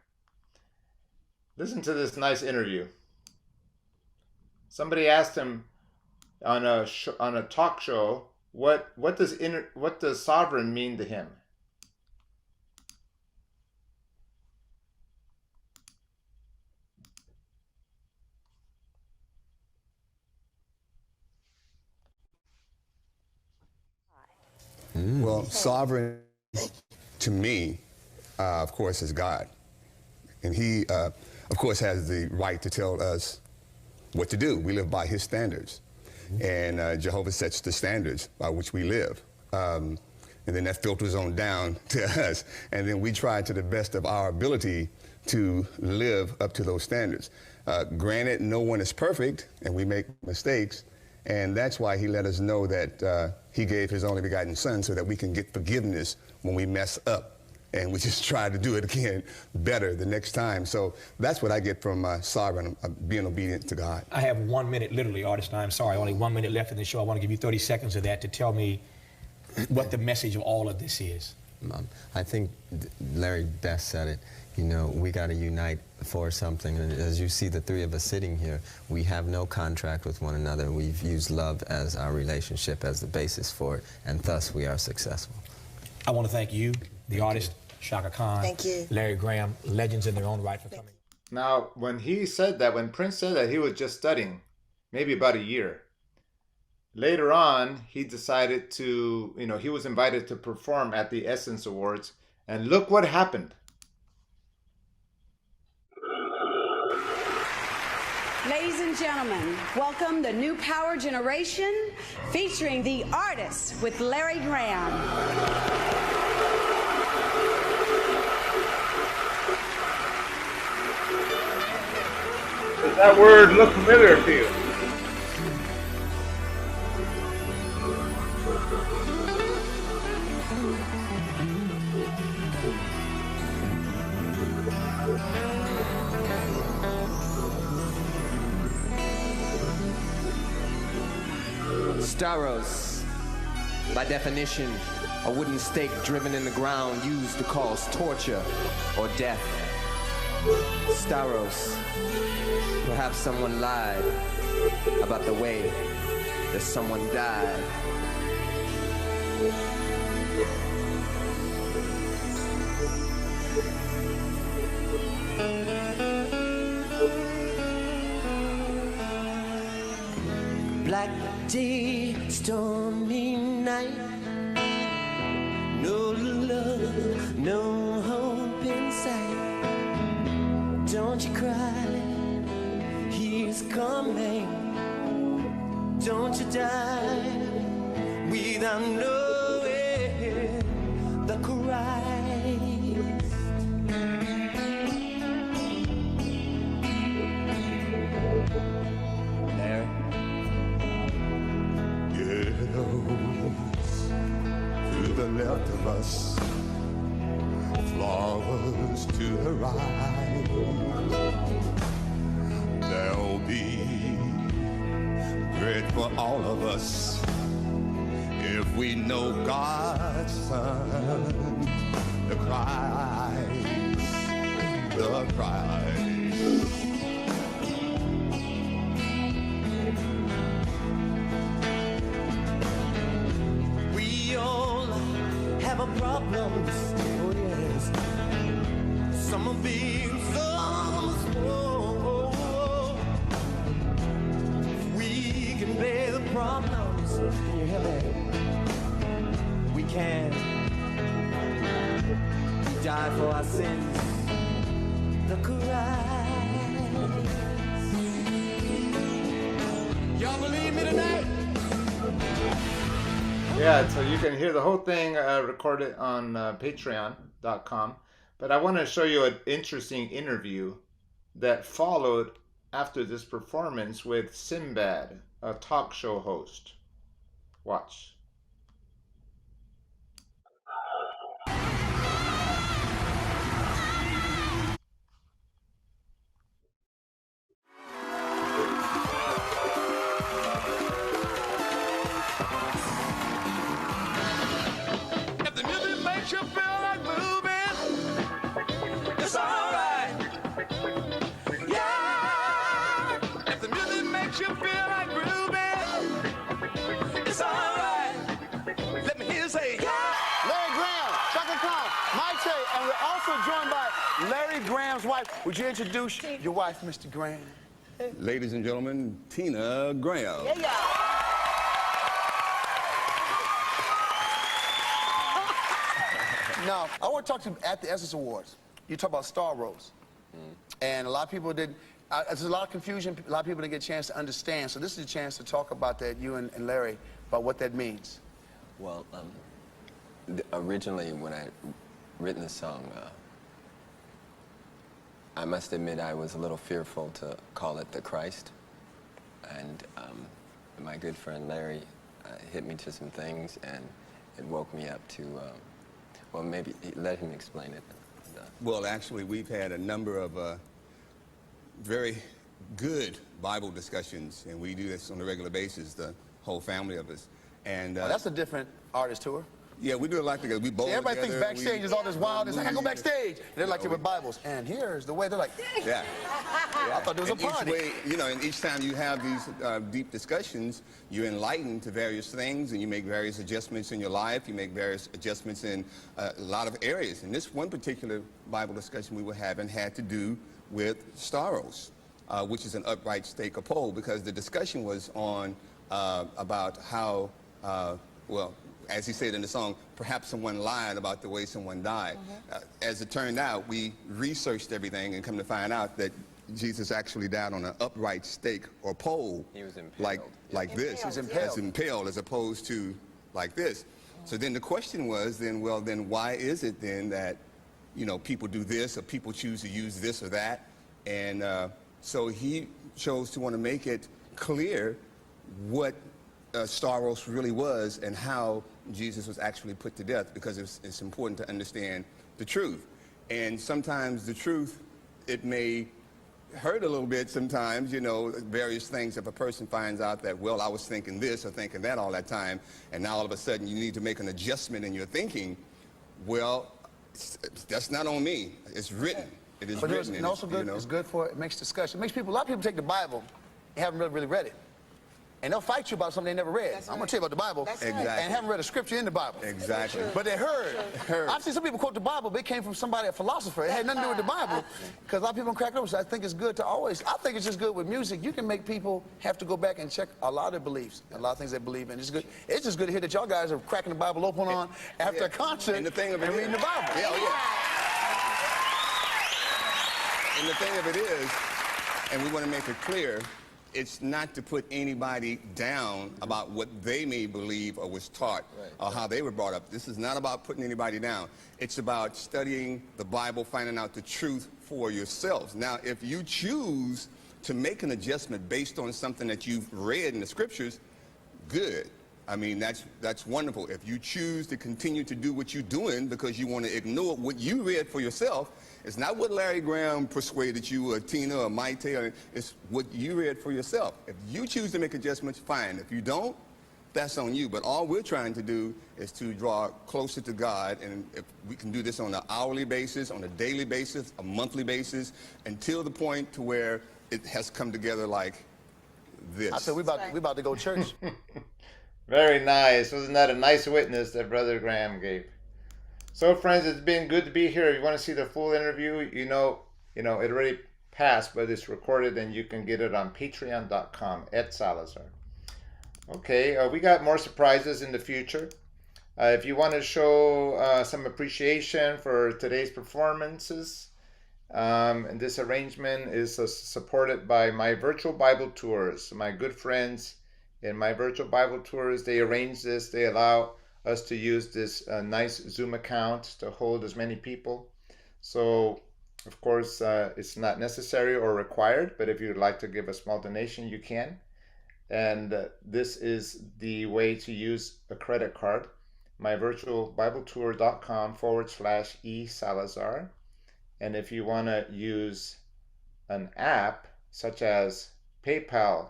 A: Listen to this nice interview. Somebody asked him on a talk show, what does sovereign mean to him?
L: Well, sovereign to me, of course, is God. And he, of course, has the right to tell us what to do. We live by his standards. And Jehovah sets the standards by which we live. And then that filters on down to us. And then we try to the best of our ability to live up to those standards. Granted, no one is perfect, and we make mistakes. And that's why he let us know that he gave his only begotten son so that we can get forgiveness when we mess up. And we just try to do it again better the next time. So that's what I get from sovereign, being obedient to God.
M: I have 1 minute, literally, artist. I'm sorry, only 1 minute left in the show. I want to give you 30 seconds of that to tell me what the message of all of this is.
N: I think Larry best said it. You know, we got to unite for something. And as you see the three of us sitting here, we have no contract with one another. We've used love as our relationship as the basis for it, and thus we are successful.
M: I want to thank you, the artist, Shaka Khan,
O: thank you,
M: Larry Graham, legends in their own right for coming.
A: Now, when he said that, when Prince said that, he was just studying, maybe about a year. Later on, he decided to, you know, he was invited to perform at the Essence Awards, and look what happened.
P: Ladies and gentlemen, welcome the new power generation featuring the artist with Larry Graham.
A: Does that word look familiar to you?
Q: Staros, by definition,
O: A wooden stake driven in the ground used to cause torture or death. Staros, perhaps someone lied about the way that someone died.
Q: Black day, stormy night. No love, no hope in sight. Don't you cry, he's coming. Don't you die without knowing the Christ.
O: Larry?
K: Ghettos to the left of us, flowers to the right. There'll be bread for all of us if we know God's Son, the Christ, the Christ.
Q: We all have our problems, oh yes. Some are big, some are small. We can bear the problems.
O: Can you hear me? We can. We die for our sins.
Q: The Christ.
O: Y'all believe me tonight?
A: Yeah, so you can hear the whole thing recorded on patreon.com. But I want to show you an interesting interview that followed after this performance with Sinbad, a talk show host. Watch.
Q: If the music makes you feel like moving, it's alright. Yeah. If the music makes you feel like grooving, it's alright. Let me hear you say, yeah.
R: Larry Graham, Chaka Khan, Mike Tay, and we're also joined by Larry Graham's wife. Would you introduce your wife, Mr. Graham?
L: Ladies and gentlemen, Tina Graham.
R: Now, I want to talk to you at the Essence Awards. You talk about Star Rose. And a lot of people did, there's a lot of confusion. A lot of people didn't get a chance to understand. So this is a chance to talk about that, you and Larry, about what that means.
N: Well, originally when I written the song, I must admit I was a little fearful to call it The Christ. And my good friend Larry hit me to some things, and it woke me up to, well, maybe let him explain it.
L: Well, actually, we've had a number of very good Bible discussions, and we do this on a regular basis, the whole family of us. And
R: Well, that's a different artist tour.
L: yeah, we do a lot together. We bowl
R: Everybody thinks
L: together,
R: backstage is all this wildness. I go backstage. They're like they were Bibles. And here's the way. They're like,
L: Yeah.
R: I thought there was a
L: And each
R: party.
L: way, you know, and each time you have these deep discussions, you're enlightened to various things, and you make various adjustments in your life. You make various adjustments in a lot of areas. And this one particular Bible discussion we were having had to do with Staros, which is an upright stake or pole, because the discussion was on about how, well, as he said in the song, perhaps someone lied about the way someone died. As it turned out, we researched everything and come to find out that Jesus actually died on an upright stake or pole.
N: He was impaled.
L: Like this.
R: He was impaled.
L: As impaled as opposed to like this. So then the question was then, well, then why is it then that, you know, people do this or people choose to use this or that? And so he chose to want to make it clear what Staros really was and how Jesus was actually put to death, because it's important to understand the truth. And sometimes the truth, it may hurt a little bit sometimes, you know, various things. If a person finds out that, well, I was thinking this or thinking that all that time, and now all of a sudden you need to make an adjustment in your thinking, well, that's not on me. It's written. It is
R: But
L: written.
R: it's also good. It's good for, it makes discussion. It makes people, a lot of people take the Bible and haven't really read it. And they'll fight you about something they never read. I'm going to tell you about the Bible.
L: Exactly.
R: And haven't read a scripture in the Bible.
L: Exactly.
R: But they heard. I've seen some people quote the Bible, but it came from somebody, a philosopher. It had nothing to do with the Bible. Because a lot of people crack it open. So I think it's good to always, I think it's just good with music. You can make people have to go back and check a lot of their beliefs, a lot of things they believe in. It's good. It's just good to hear that y'all guys are cracking the Bible open on after a concert
L: and the thing of it
R: and reading the Bible.
L: Yeah, And the thing of it is, and we want to make it clear, it's not to put anybody down about what they may believe or was taught or how they were brought up. This is not about putting anybody down. It's about studying the Bible, finding out the truth for yourselves. Now, if you choose to make an adjustment based on something that you've read in the scriptures, good. I mean, that's wonderful. If you choose to continue to do what you're doing because you want to ignore what you read for yourself, it's not what Larry Graham persuaded you or Tina or Maite, it's what you read for yourself. If you choose to make adjustments, fine. If you don't, that's on you. But all we're trying to do is to draw closer to God, and if we can do this on an hourly basis, on a daily basis, a monthly basis, until the point to where it has come together like this.
R: I said we about to go church.
A: Very nice. Wasn't that a nice witness that Brother Graham gave? So, friends, it's been good to be here. If you want to see the full interview, you know, it already passed, but it's recorded, and you can get it on patreon.com, Ed Salazar. Okay, we got more surprises in the future. If you want to show some appreciation for today's performances, and this arrangement is supported by my virtual Bible tours. My good friends in my virtual Bible tours, they arrange this. They allow us to use this nice Zoom account to hold as many people. So, of course, it's not necessary or required, but if you'd like to give a small donation, you can. And this is the way to use a credit card. myvirtualbibletour.com/esalazar. And if you want to use an app such as PayPal,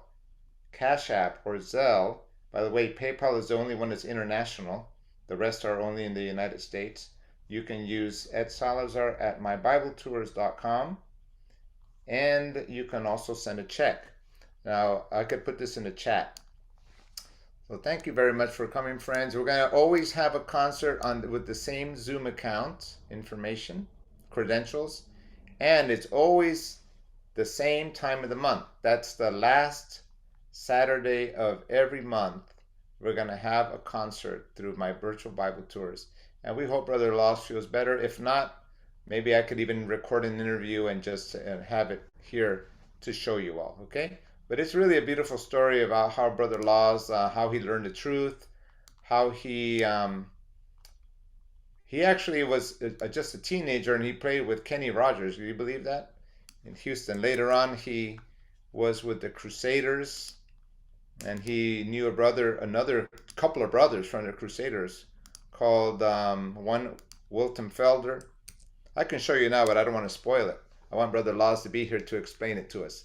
A: Cash App, or Zelle, by the way, PayPal is the only one that's international. The rest are only in the United States. You can use Ed Salazar at mybibletours.com, and you can also send a check. Now, I could put this in the chat. So thank you very much for coming, friends. We're going to always have a concert with the same Zoom account information, credentials, and it's always the same time of the month. That's the last Saturday of every month. We're going to have a concert through my virtual Bible tours. And we hope Brother Laws feels better. If not, maybe I could even record an interview and just have it here to show you all, okay? But it's really a beautiful story about how Brother Laws, how he learned the truth, how he actually was just a teenager and he played with Kenny Rogers. Do you believe that? In Houston. Later on, he was with the Crusaders, and he knew another couple of brothers from the Crusaders called one Wilton Felder. I can show you now, but I don't want to spoil it. I want Brother Laws to be here to explain it to us.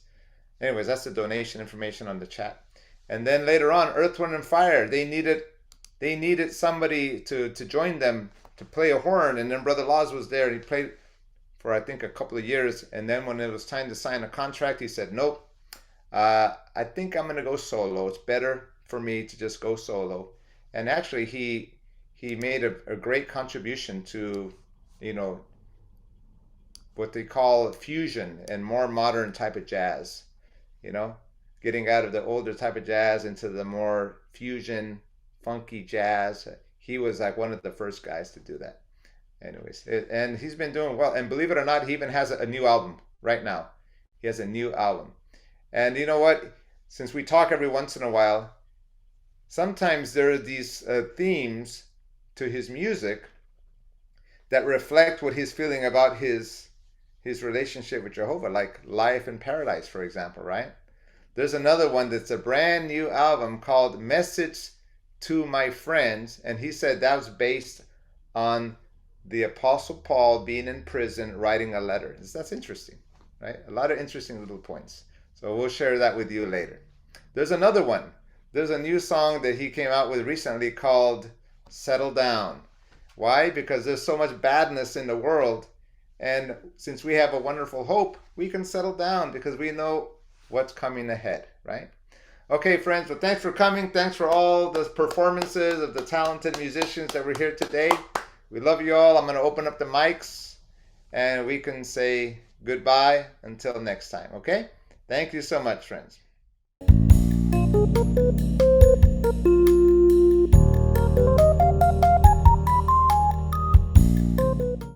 A: Anyways, that's the donation information on the chat. And then later on, Earth, Wind, and Fire, they needed somebody to join them to play a horn, and then Brother Laws was there. He played for I think a couple of years, and then when it was time to sign a contract, he said, nope, I think I'm going to go solo. It's better for me to just go solo. And actually, he made a great contribution to, what they call fusion and more modern type of jazz, getting out of the older type of jazz into the more fusion, funky jazz. He was like one of the first guys to do that. Anyways, and he's been doing well. And believe it or not, he even has a new album right now. He has a new album. And you know what? Since we talk every once in a while, sometimes there are these themes to his music that reflect what he's feeling about his relationship with Jehovah, like Life in Paradise, for example, right? There's another one that's a brand new album called Message to My Friends, and he said that was based on the Apostle Paul being in prison writing a letter. That's interesting. right? A lot of interesting little points. So we'll share that with you later. There's another one. There's a new song that he came out with recently called Settle Down. Why? Because there's so much badness in the world. And since we have a wonderful hope, we can settle down because we know what's coming ahead, right? Okay, friends, well, thanks for coming. Thanks for all the performances of the talented musicians that were here today. We love you all. I'm going to open up the mics and we can say goodbye until next time, okay? Thank you so much, friends.